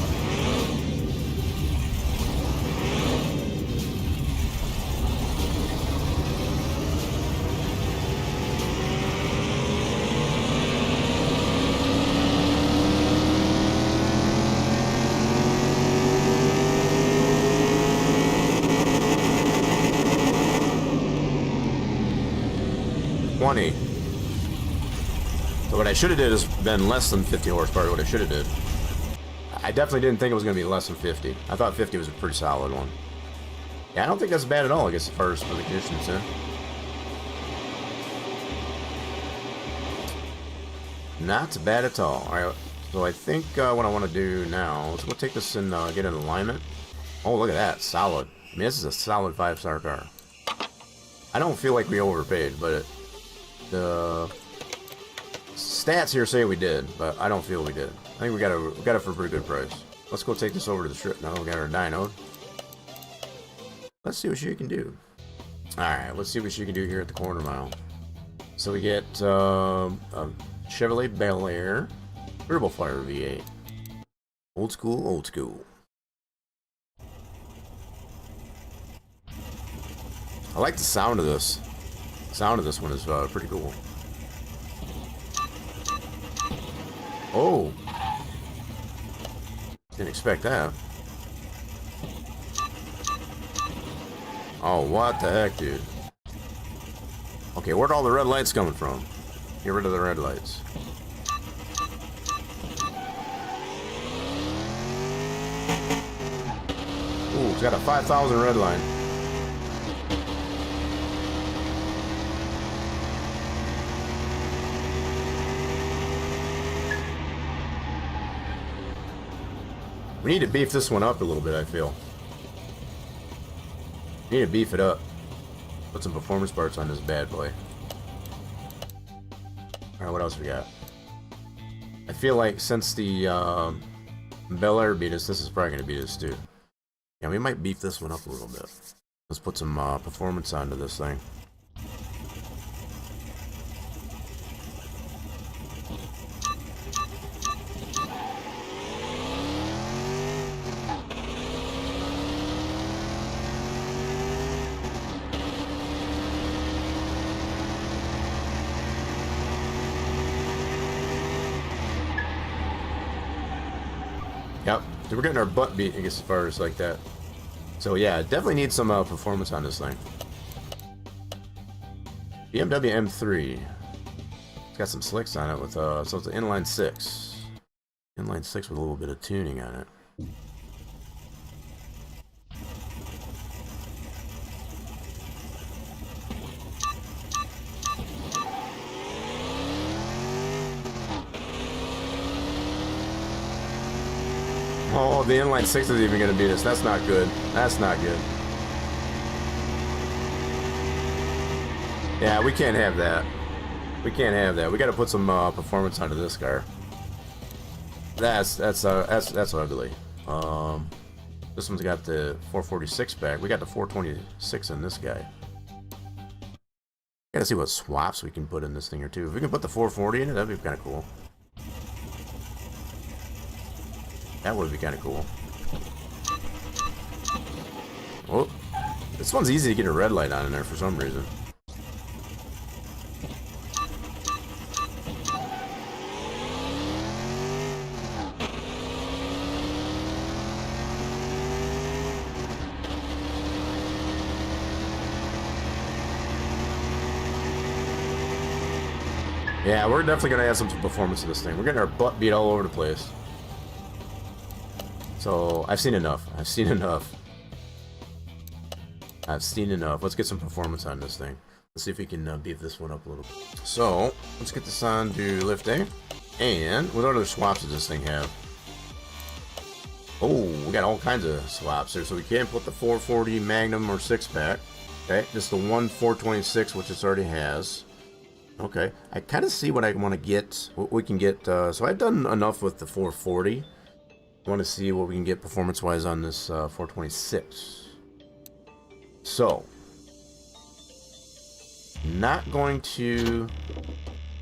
So what I should have did is been less than 50 horsepower. What I should have did. I definitely didn't think it was going to be less than 50. I thought 50 was a pretty solid one. Yeah, I don't think that's bad at all, I guess, as far as for the conditions, huh? Not bad at all. Alright, so I think what I want to do now, let's go take this and get in alignment. Oh, look at that. Solid. I mean, this is a solid 5-star car. I don't feel like we overpaid, but the stats here say we did, but I don't feel we did. I think we got it for a pretty good price. Let's go take this over to the strip now. We got our dyno. Let's see what she can do. Alright, let's see what she can do here at the quarter mile. So we get a Chevrolet Bel Air Turbo Fire V8. Old school, old school. I like the sound of this. The sound of this one is pretty cool. Oh! Didn't expect that. Oh, what the heck, dude? Okay, where'd all the red lights coming from? Get rid of the red lights. Ooh, it's got a 5,000 red line. We need to beef this one up a little bit, I feel. We need to beef it up. Put some performance parts on this bad boy. Alright, what else we got? I feel like since the Bel Air beat us, this is probably going to beat us too. Yeah, we might beef this one up a little bit. Let's put some performance onto this thing. Yep, so we're getting our butt beat, I guess, as far as like that. So yeah, definitely need some performance on this thing. BMW M3. It's got some slicks on it with, so it's an inline 6. Inline 6 with a little bit of tuning on it. Oh, the inline 6 is even going to beat us. That's not good. That's not good. Yeah, we can't have that. We can't have that. We got to put some performance onto this car. That's ugly. This one's got the 446 back. We got the 426 in this guy. Gotta see what swaps we can put in this thing or two. If we can put the 440 in it, that'd be kind of cool. That would be kind of cool. Oh, this one's easy to get a red light on in there for some reason. Yeah, we're definitely going to add some performance to this thing. We're getting our butt beat all over the place. So, I've seen enough. I've seen enough. I've seen enough. Let's get some performance on this thing. Let's see if we can beef this one up a little bit. So, let's get this on to lift A. And what other swaps does this thing have? Oh, we got all kinds of swaps here. So we can't put the 440 Magnum or 6-pack. Okay, just the one 426, which it already has. Okay, I kind of see what I want to get, what we can get. So I've done enough with the 440. I want to see what we can get performance-wise on this 426. So, not going to...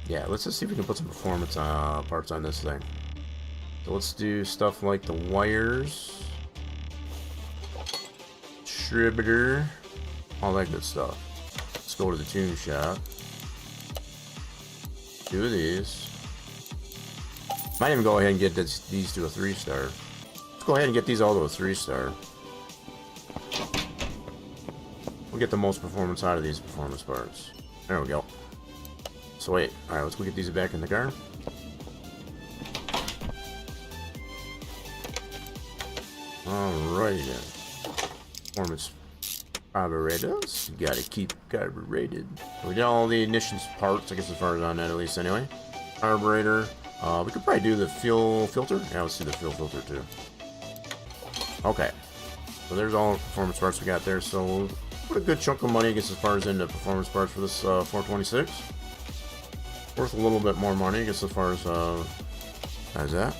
Yeah, let's just see if we can put some performance parts on this thing. So let's do stuff like the wires, distributor, all that good stuff. Let's go to the tune shop. Two of these. Might even go ahead and get these to a 3-star. Let's go ahead and get these all to a 3-star. We'll get the most performance out of these performance parts. There we go. So wait, alright, let's go get these back in the car. Alrighty then. Performance carburetors. Gotta keep carbureted. We got all the ignition parts, I guess, as far as on that at least anyway. Carburetor. We could probably do the fuel filter. Yeah, let's do the fuel filter too. Okay. So there's all the performance parts we got there. So we'll put a good chunk of money, I guess, as far as into performance parts for this 426. Worth a little bit more money, I guess, as far as that.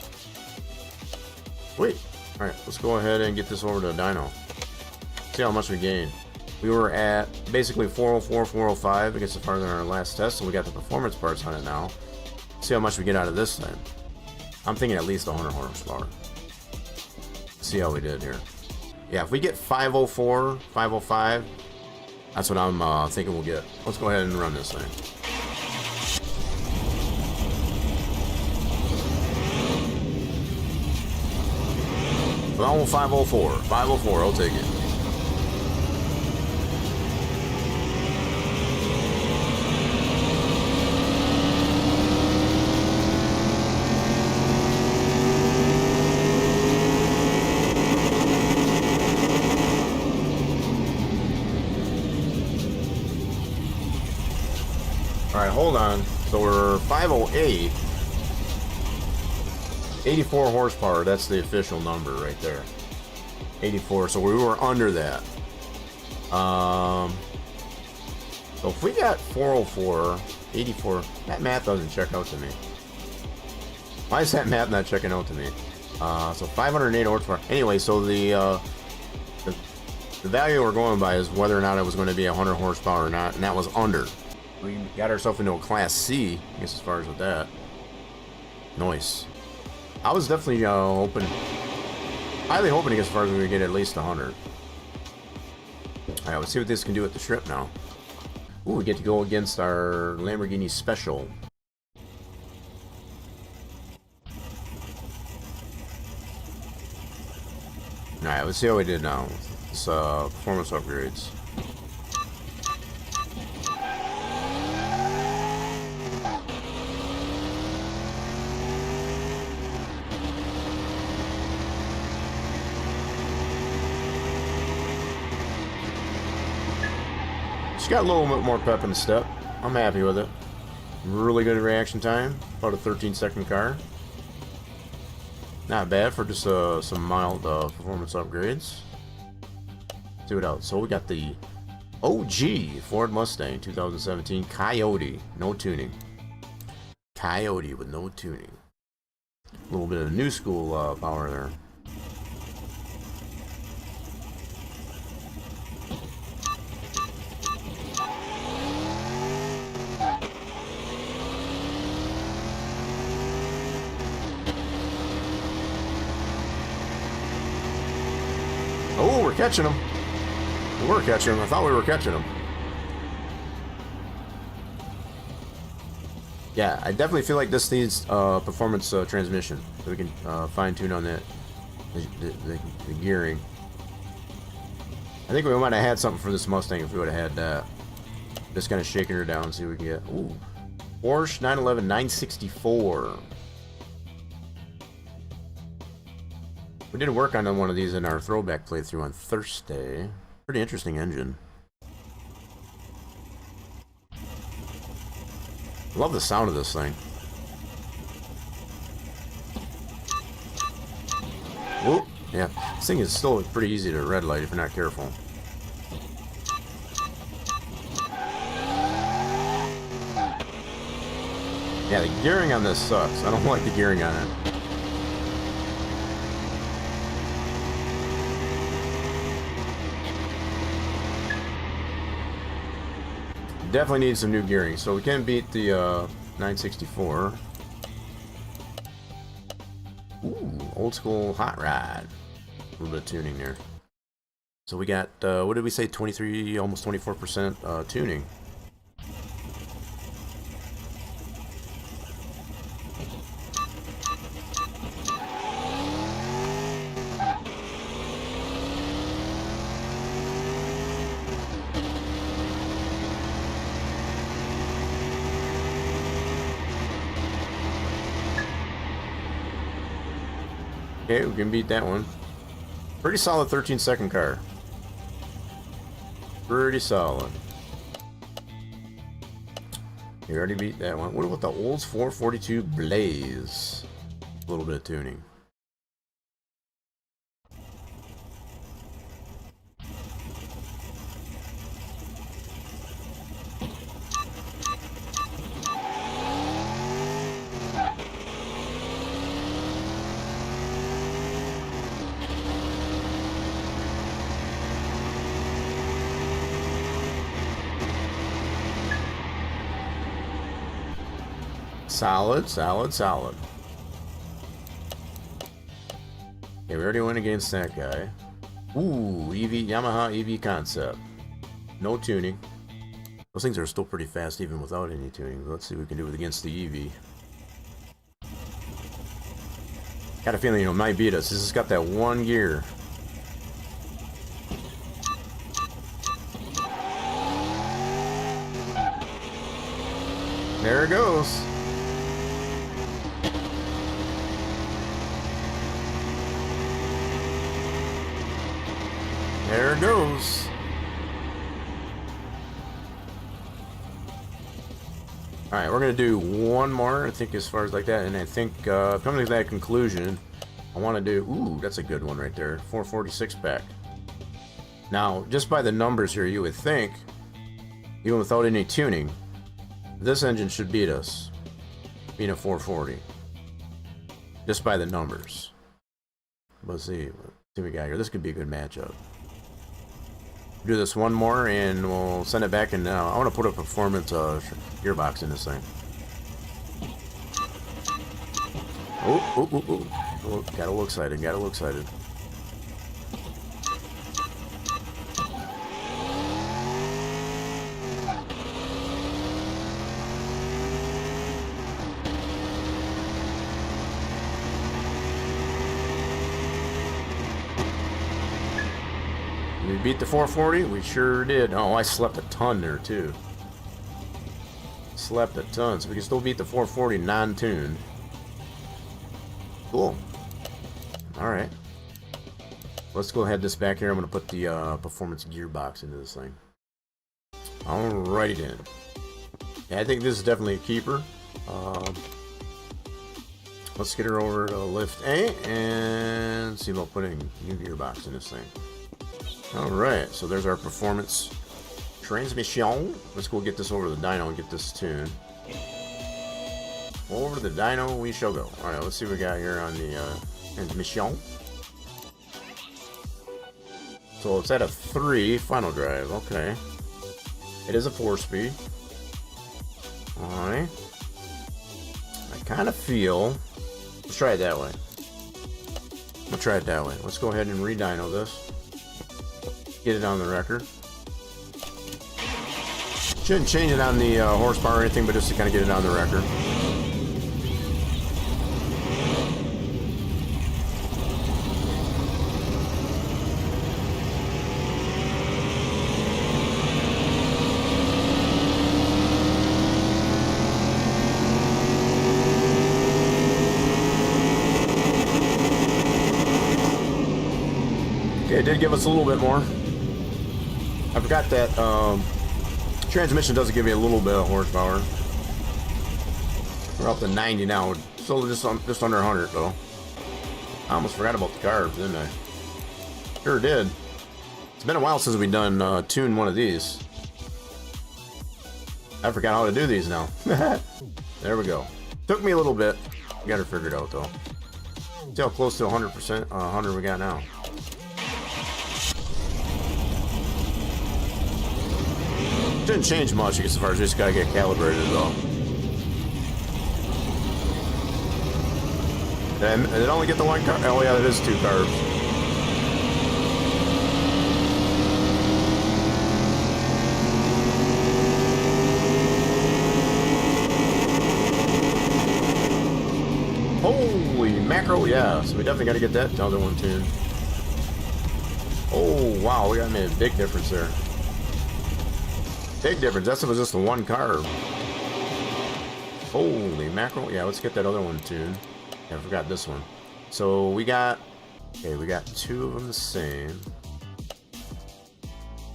Wait. Alright, let's go ahead and get this over to a dyno. See how much we gain. We were at basically 404, 405, I guess, as far as our last test, so we got the performance parts on it now. See how much we get out of this thing. I'm thinking at least 100 horsepower. See how we did here. Yeah, if we get 504, 505, that's what I'm thinking we'll get. Let's go ahead and run this thing. Well, 504. 504, I'll take it. Alright, hold on. So we're 508. 84 horsepower, that's the official number right there. 84, so we were under that. So if we got 404, 84, that math doesn't check out to me. Why is that math not checking out to me? So 508 horsepower. Anyway, so the value we're going by is whether or not it was going to be 100 horsepower or not, and that was under. We got ourselves into a Class C, I guess, as far as with that. Nice. I was definitely highly hoping to get as far as we would get at least 100. Alright, let's see what this can do at the strip now. Ooh, we get to go against our Lamborghini Special. Alright, let's see how we did now. This performance upgrades. Got a little bit more pep in the step. I'm happy with it. Really good reaction time. About a 13-second car. Not bad for just some mild performance upgrades. See what else. So we got the OG Ford Mustang 2017 Coyote, no tuning. Coyote with no tuning. A little bit of new school power there. Oh, we're catching them. We were catching them. I thought we were catching them. Yeah, I definitely feel like this needs performance transmission, so we can fine tune on that, the gearing. I think we might have had something for this Mustang if we would have had that. Just kind of shaking her down, see what we can get. Ooh, Porsche 911 964. We did work on one of these in our throwback playthrough on Thursday. Pretty interesting engine. Love the sound of this thing. Whoop. Yeah, this thing is still pretty easy to red light if you're not careful. Yeah, the gearing on this sucks. I don't like the gearing on it. Definitely need some new gearing, so we can beat the 964. Ooh, old school hot rod. A little bit of tuning there. So we got, what did we say, 23, almost 24% tuning. Okay, we can beat that one. Pretty solid 13-second car. Pretty solid. You already beat that one. What about the Olds 442 Blaze? A little bit of tuning. Solid, solid, solid. Okay, we already went against that guy. Ooh, EV, Yamaha EV concept. No tuning. Those things are still pretty fast even without any tuning. Let's see what we can do it against the EV. Got a feeling it might beat us. This has got that one gear. There it goes. There it goes. Alright, we're going to do one more, I think, as far as like that. And I think, coming to that conclusion, I want to do... Ooh, that's a good one right there. 446 pack. Now, just by the numbers here, you would think, even without any tuning, this engine should beat us. Being a 440. Just by the numbers. Let's see what we got here. This could be a good matchup. Do this one more and we'll send it back, and I want to put a performance gearbox in this thing. Oh, got a little excited, got a little excited. We beat the 440? We sure did. Oh, I slept a ton there, too. Slept a ton, so we can still beat the 440 non-tuned. Cool. Alright. Let's go ahead this back here. I'm going to put the performance gearbox into this thing. Alrighty then. Yeah, I think this is definitely a keeper. Let's get her over to lift A and see about putting new gearbox in this thing. Alright, so there's our performance transmission. Let's go get this over to the dyno and get this tuned. Over to the dyno we shall go. Alright, let's see what we got here on the transmission. So it's at a 3 final drive. Okay. It is a 4-speed. Alright. I kind of feel... Let's try it that way. We'll try it that way. Let's go ahead and re-dyno this. Get it on the record. Shouldn't change it on the horsepower or anything, but just to kind of get it on the record. Okay, it did give us a little bit more. I forgot that transmission doesn't give me a little bit of horsepower. We're up to 90 now. Still just under 100 though. I almost forgot about the carbs, didn't I? Sure did. It's been a while since we've done tuned one of these. I forgot how to do these now. There we go. Took me a little bit. Got her figured out though. See how close to 100%, 100 we got now. Didn't change much as far as just gotta get calibrated though. And it only get the one carb. Oh yeah, that is 2 carbs. Holy mackerel, yeah. So we definitely gotta get that other one tuned. Oh wow, we got made a big difference there. Big difference. That's if it was just the 1 carb. Holy mackerel. Yeah, let's get that other one tuned. Yeah, I forgot this one. So we got... Okay, we got 2 of them the same.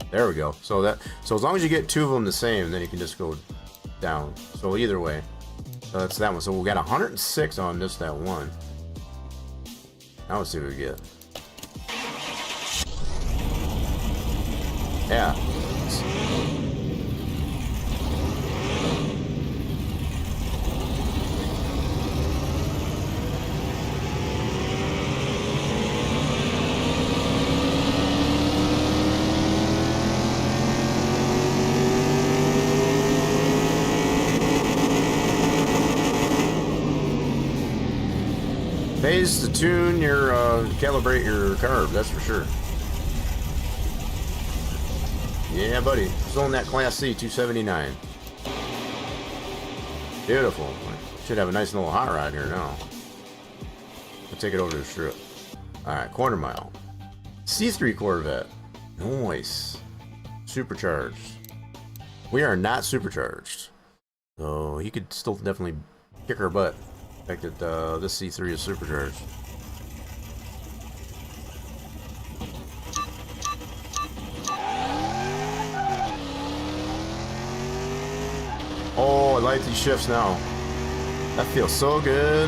There we go. So as long as you get 2 of them the same, then you can just go down. So either way. So that's that one. So we got 106 on just that one. Now let's see what we get. Yeah. Pays to tune your, calibrate your carb, that's for sure. Yeah, buddy. Still in that Class C 279. Beautiful. Should have a nice little hot rod here now. I'll take it over to the strip. Alright, quarter mile. C3 Corvette. Nice. Supercharged. We are not supercharged. So he could still definitely kick our butt. The fact that this C3 is supercharged. Oh, I like these shifts now. That feels so good.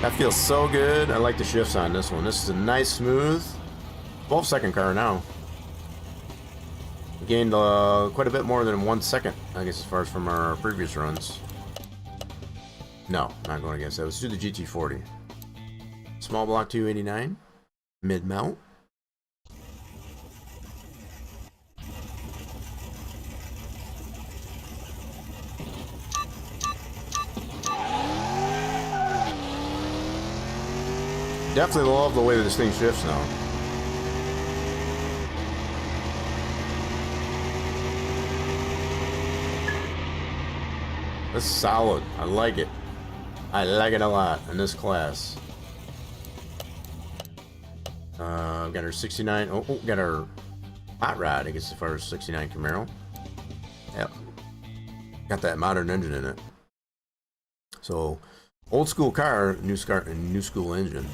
That feels so good. I like the shifts on this one. This is a nice, smooth 12-second car now. Gained quite a bit more than 1 second, I guess, as far as from our previous runs. No, not going against that. Let's do the GT40. Small block 289. Mid mount. Definitely love the way that this thing shifts now. That's solid. I like it. I like it a lot in this class. Got our 69. Oh, got our hot rod, I guess, as far as 69 Camaro. Yep. Got that modern engine in it. So, old school car, new school engine.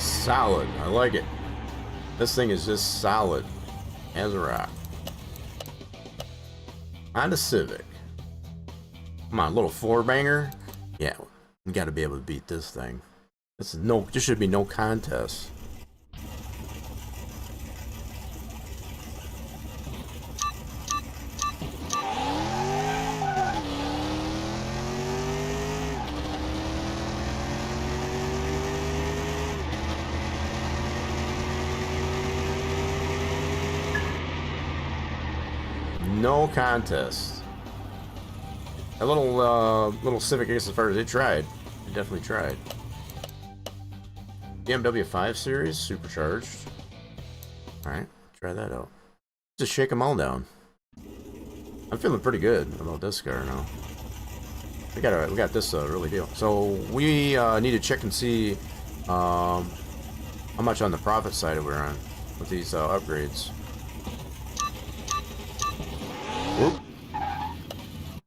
Solid. I like it. This thing is just solid as a rock. Honda Civic. Come on, little four banger. Yeah, we got to be able to beat this thing. This is no. There should be no contest. No contest. A little Civic Ace as far as they tried. They definitely tried. BMW 5 Series supercharged. All right, try that out. Just shake them all down. I'm feeling pretty good about this car now. We got this really deal. So we need to check and see how much on the profit side we're on with these upgrades. Whoop.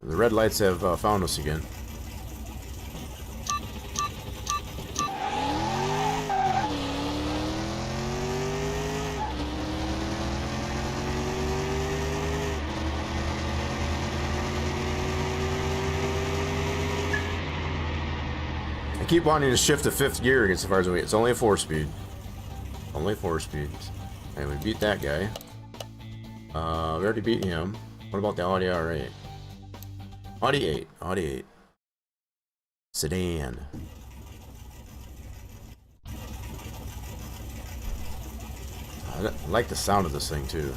The red lights have found us again. I keep wanting to shift to fifth gear as far as we. It's only a 4-speed. Only 4 speeds. And we beat that guy. We already beat him. What about the Audi R8? Audi 8. Audi 8. Sedan. I like the sound of this thing too.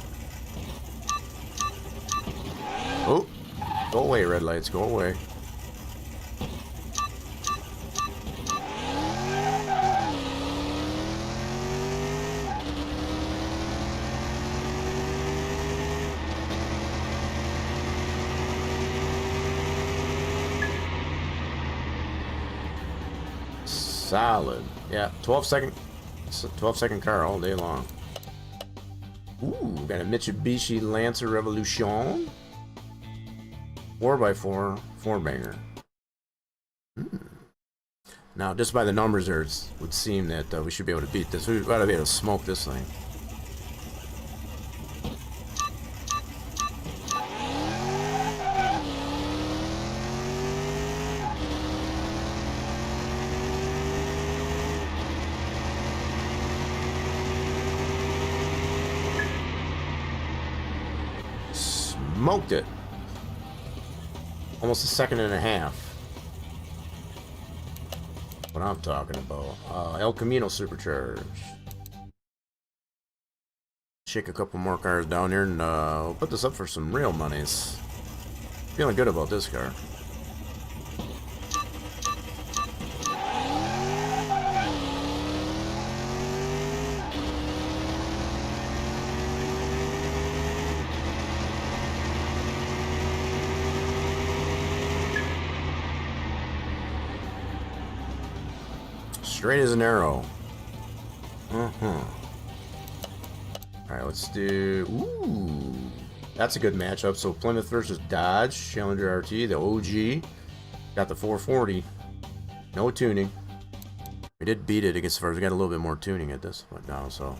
Oh! Go away, red lights. Go away. Solid. Yeah, 12-second car all day long. Ooh, got a Mitsubishi Lancer Revolution. 4x4, 4-banger. Now, just by the numbers there, it would seem that we should be able to beat this. We've got to be able to smoke this thing. Smoked it. Almost a second and a half. What I'm talking about. El Camino supercharged. Shake a couple more cars down here and we'll put this up for some real monies. Feeling good about this car. Straight as an arrow. Alright, let's do... Ooh. That's a good matchup. So Plymouth versus Dodge. Challenger RT, the OG. Got the 440. No tuning. We did beat it as far as we got a little bit more tuning at this point now, so...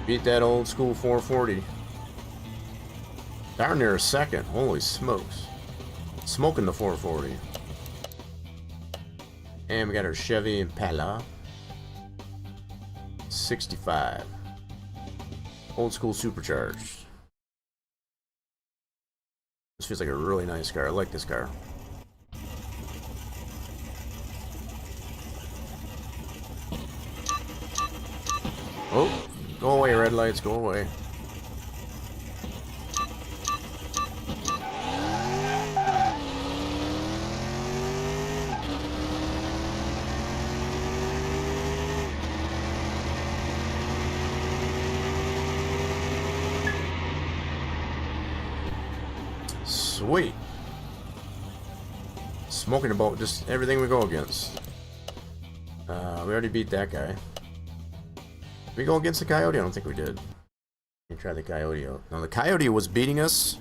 Beat that old school 440. Darn near a second. Holy smokes. Smoking the 440. And we got our Chevy Impala. 65. Old school supercharged. This feels like a really nice car. I like this car. Oh! Go away, red lights, go away. Sweet. Smoking about just everything we go against. We already beat that guy. Did we go against the Coyote? I don't think we did. Let me try the Coyote out. No, the Coyote was beating us.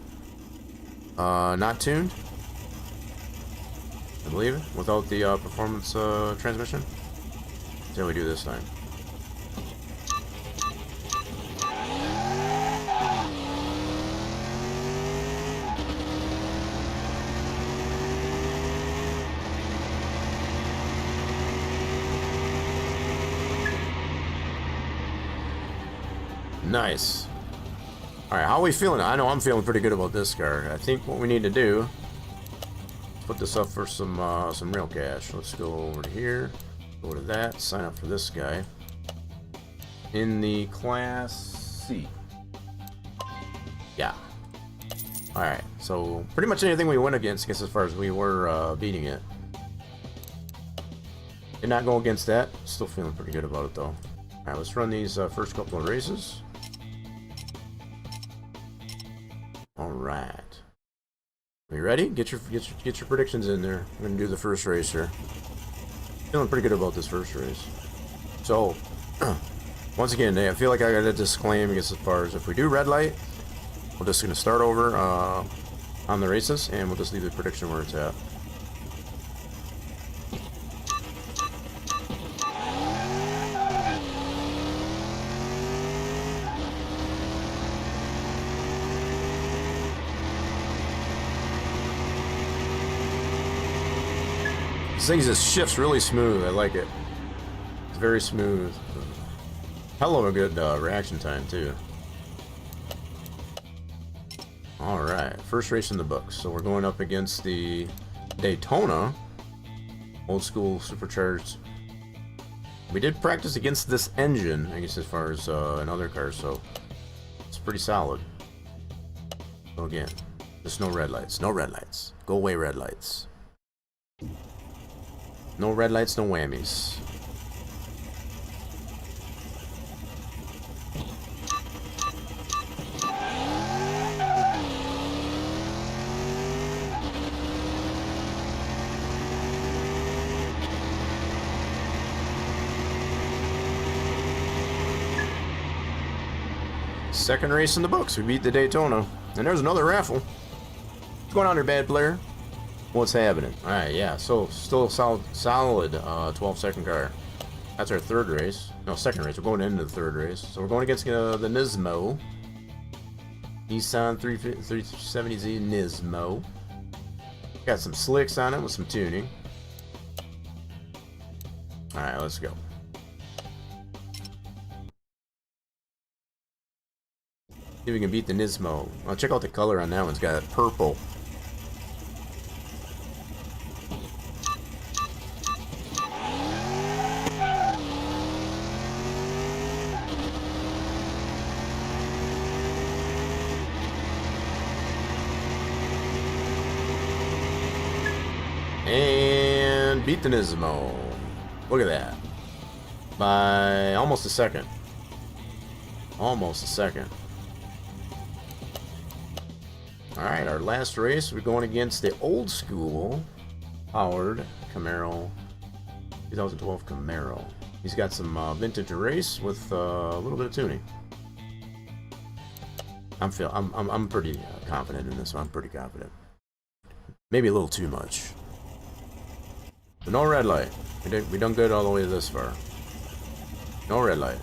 Not tuned. I believe, without the performance transmission. That's how we do this time. Nice. Alright, how are we feeling? I know I'm feeling pretty good about this car. I think what we need to do is put this up for some real cash. Let's go over to here. Go to that. Sign up for this guy. In the Class C. Yeah. Alright, so pretty much anything we went against, I guess, as far as we were beating it. Did not go against that. Still feeling pretty good about it, though. Alright, let's run these first couple of races. Alright. Are you ready? Get your predictions in there. I'm gonna do the first race here. Feeling pretty good about this first race. So, once again, I feel like I gotta disclaim, I guess, as far as if we do red light, we're just gonna start over on the races, and we'll just leave the prediction where it's at. This thing just shifts really smooth. I like it. It's very smooth. Hell of a good reaction time too. Alright, first race in the books. So we're going up against the Daytona. Old school supercharged. We did practice against this engine, I guess, as far as in other cars, so it's pretty solid. So again, just no red lights. No red lights. Go away, red lights. No red lights, no whammies. Second race in the books. We beat the Daytona. And there's another raffle. What's going on here, bad player? What's happening? Alright, yeah, so still solid 12-second car. That's our third race. No, second race. We're going into the third race. So we're going against the Nismo. Nissan 370Z Nismo. Got some slicks on it with some tuning. Alright, let's go. See if we can beat the Nismo. Oh, check out the color on that one. It's got purple. And beat the Nismo. Look at that. By almost a second. Almost a second. Alright, our last race, we're going against the old school powered Camaro. 2012 Camaro. He's got some vintage race with a little bit of tuning. I'm pretty confident in this one. I'm pretty confident. Maybe a little too much. But no red light. We done good all the way this far. No red light.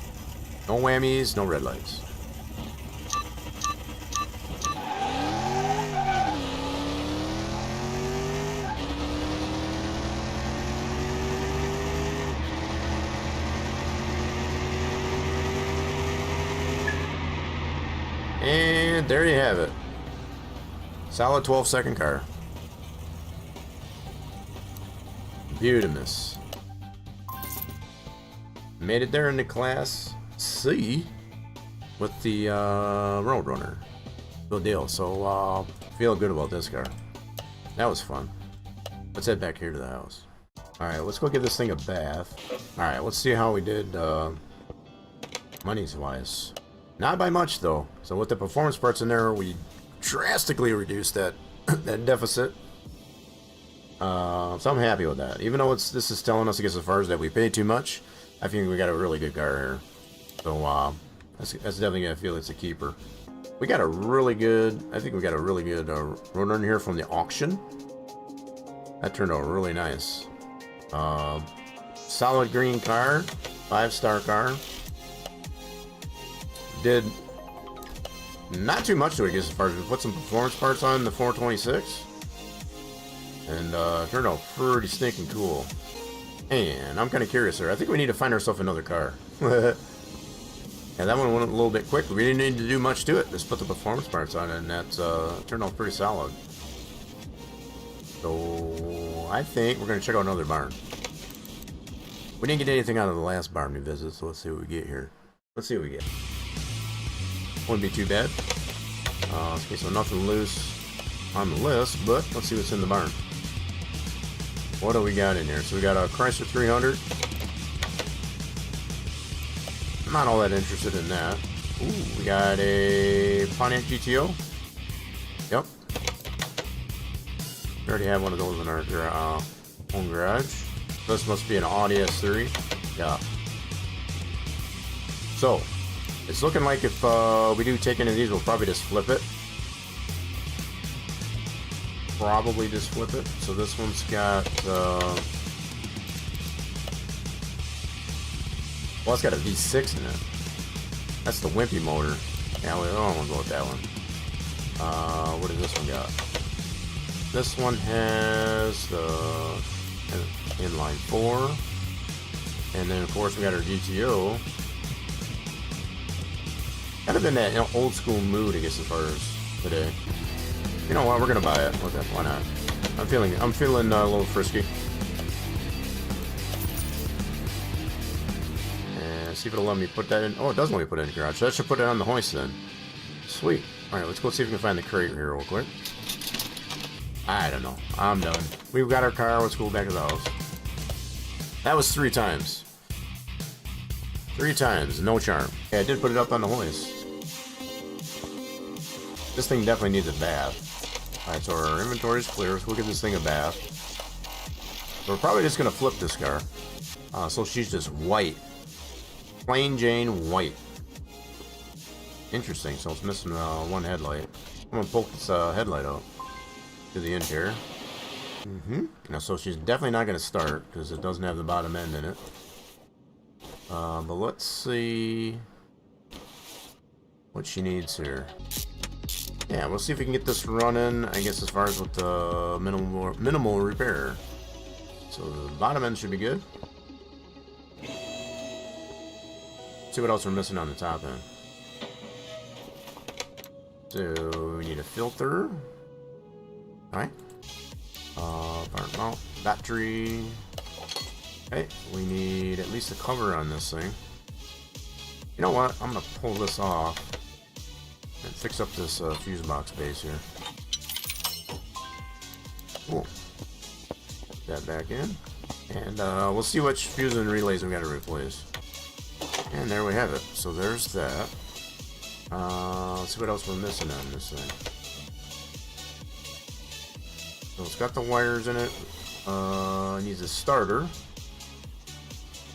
No whammies, no red lights. And there you have it. Solid 12-second car. Beautimous. Made it there in the Class C with the Roadrunner. Good deal. So feel good about this car. That was fun. Let's head back here to the house. Alright, let's go give this thing a bath. Alright, let's see how we did monies wise. Not by much though. So with the performance parts in there, we drastically reduced that that deficit. So I'm happy with that. Even though this is telling us, I guess, as far as that we paid too much, I think we got a really good car here. So that's definitely gonna feel it's a keeper. We got a really good, I think we got a really good runner in here from the auction. That turned out really nice. Solid green car, 5-star car. Did not too much to it, I guess, as far as we put some performance parts on the 426. And turned out pretty stinking cool. And I'm kind of curious here. I think we need to find ourselves another car. And that one went a little bit quick. We didn't need to do much to it. Just put the performance parts on it, and that's turned out pretty solid. So I think we're going to check out another barn. We didn't get anything out of the last barn we visited, so let's see what we get here. Let's see what we get. Wouldn't be too bad. Okay, so nothing loose on the list, but let's see what's in the barn. What do we got in here? So we got a Chrysler 300. I'm not all that interested in that. Ooh, we got a Pontiac GTO. Yep. We already have one of those in our home garage. This must be an Audi S3. Yeah. So, it's looking like if we do take any of these, we'll probably just flip it. Probably just flip it. So this one's got... well, it's got a V6 in it. That's the wimpy motor. Yeah, I don't want to go with that one. What does this one got? This one has the inline 4. And then, of course, we got our GTO. Kind of in that old school mood, I guess, as far as today. You know what? We're gonna buy it. Okay, why not? I'm feeling a little frisky. See if it'll let me put that in. Oh, it does let me put it in the garage. So that should put it on the hoist then. Sweet. Alright, let's go see if we can find the crate here real quick. I don't know. I'm done. We've got our car. Let's go back to the house. That was 3 times. 3 times. No charm. Yeah, I did put it up on the hoist. This thing definitely needs a bath. Alright, so our inventory is clear. So we'll give this thing a bath. So we're probably just going to flip this car. So she's just white. Plain Jane white. Interesting, so it's missing one headlight. I'm gonna poke this headlight out to the interior. Now, so she's definitely not gonna start because it doesn't have the bottom end in it. But let's see what she needs here. Yeah, we'll see if we can get this running. I guess as far as with the minimal repair. So the bottom end should be good. See what else we're missing on the top end. So we need a filter. Alright. Part mount, battery. Okay, we need at least a cover on this thing. You know what? I'm gonna pull this off and fix up this fuse box base here. Cool. Put that back in. And we'll see which fuse and relays we gotta replace. And there we have it. So there's that. Let's see what else we're missing on this thing. So it's got the wires in it. It needs a starter.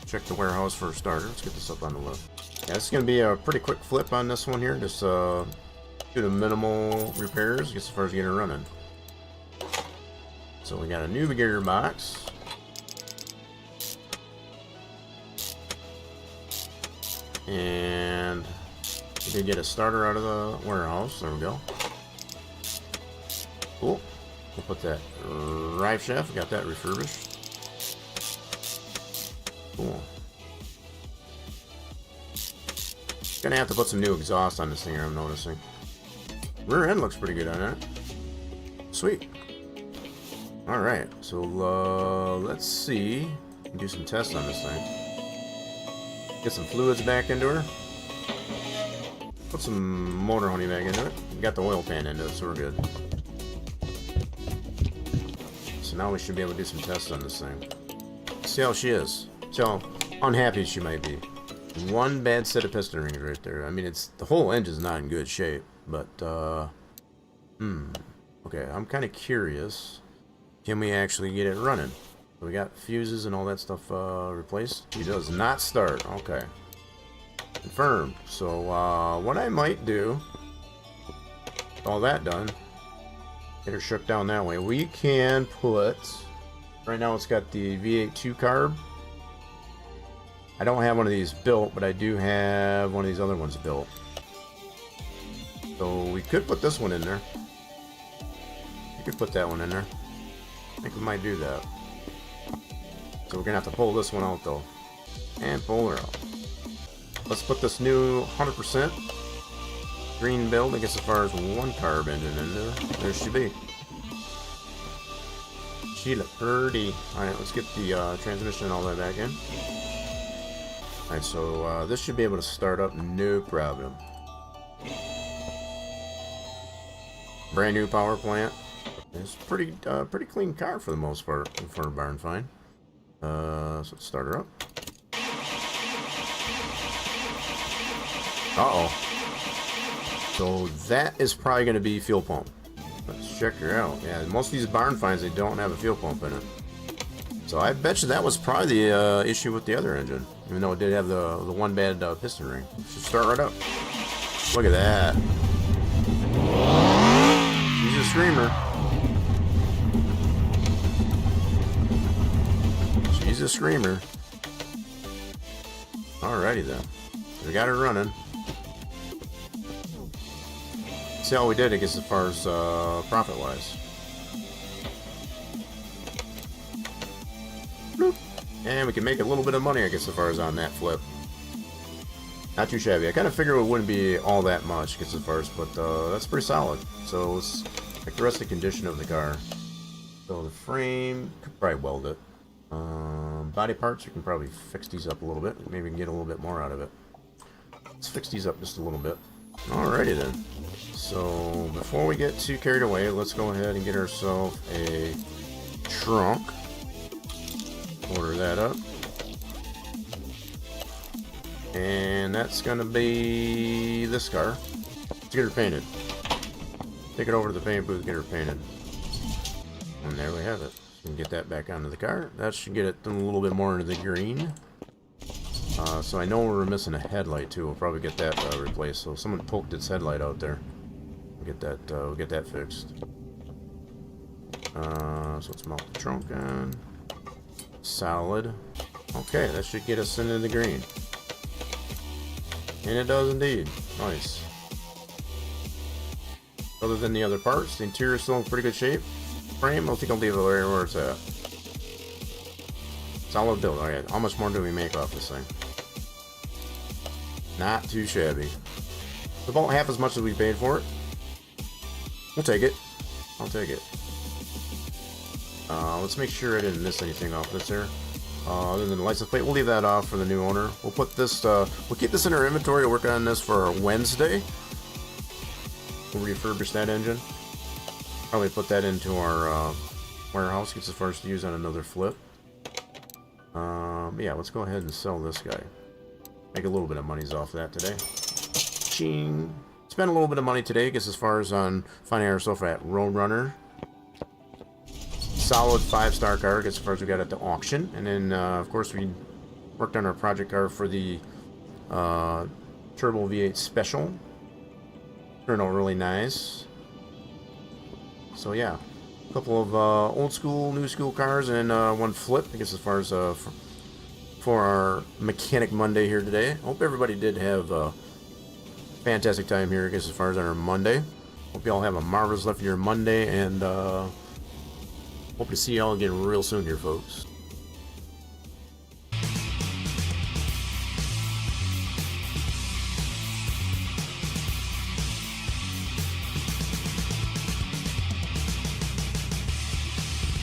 Check the warehouse for a starter. Let's get this up on the left. Yeah, it's going to be a pretty quick flip on this one here. Just do the minimal repairs as far as getting it running. So we got a new gear box. And we did get a starter out of the warehouse. There we go. Cool. We'll put that drive shaft. We got that refurbished. Cool. Gonna have to put some new exhaust on this thing here, I'm noticing. Rear end looks pretty good on that. Sweet. Alright, so let's see. Do some tests on this thing. Get some fluids back into her. Put some motor honey back into it. Got the oil pan into it, so we're good. So now we should be able to do some tests on this thing. See how she is. See how unhappy she might be. One bad set of piston rings right there. I mean, it's the whole engine's not in good shape, but okay, I'm kind of curious. can we actually get it running? So we got fuses and all that stuff replaced. He does not start. Okay. Confirmed. So what I might do, all that done, get her shook down that way. We can put, right now it's got the V8 2 carb. I don't have one of these built, but I do have one of these other ones built. So we could put this one in there. You could put that one in there. I think we might do that. So we're gonna have to pull this one out though. And pull her out. Let's put this new 100% green build, I guess, as far as one carb engine in there. There she be. She look pretty. Alright, let's get the transmission and all that back in. Alright, so this should be able to start up, no problem. Brand new power plant. It's pretty clean car for the most part for a barn find. So let's start her up. Uh-oh. So that is probably going to be fuel pump. Let's check her out. Yeah, most of these barn finds, they don't have a fuel pump in it. So I bet you that was probably the issue with the other engine. Even though it did have the one bad piston ring. Should start right up. Look at that. She's a screamer. She's a screamer. Alrighty then. We got her running. See how we did, I guess, as far as profit wise. Bloop. And we can make a little bit of money, I guess, as far as on that flip. Not too shabby. I kind of figured it wouldn't be all that much, I guess, as far as, but that's pretty solid. So let's check the rest of the condition of the car. So the frame, could probably weld it. Body parts, we can probably fix these up a little bit. Maybe we can get a little bit more out of it. Let's fix these up just a little bit. Alrighty then. So before we get too carried away, let's go ahead and get ourselves a trunk. Order that up. And that's gonna be this car. Let's get her painted. Take it over to the paint booth, get her painted. And there we have it. We can get that back onto the car. That should get it a little bit more into the green. So I know we're missing a headlight too. We'll probably get that replaced. So someone poked its headlight out there. We'll get that fixed. So let's mount the trunk on. Solid. Okay, that should get us into the green. And it does indeed. Nice. Other than the other parts, the interior is still in pretty good shape. Frame, I think I'll leave it right where it's at. Solid build. Alright, how much more do we make off this thing? Not too shabby. About half as much as we paid for it. We'll take it. I'll take it. Let's make sure I didn't miss anything off this here. Other than the license plate, we'll leave that off for the new owner. We'll put this, we'll keep this in our inventory. We'll work on this for Wednesday. We'll refurbish that engine. Probably put that into our warehouse. Gets the first to use on another flip. Yeah, let's go ahead and sell this guy. Make a little bit of monies off that today. Ching. Spend a little bit of money today. Gets as far as on finding ourselves at Roadrunner. Solid 5-star car. Gets as far as we got at the auction. And then, of course, we worked on our project car for the Turbo V8 Special. Turned out really nice. So yeah, a couple of old school, new school cars, and one flip. I guess as far as for our Mechanic Monday here today. Hope everybody did have a fantastic time here. I guess as far as on our Monday. Hope you all have a marvelous left of your Monday, and hope to see y'all again real soon here, folks.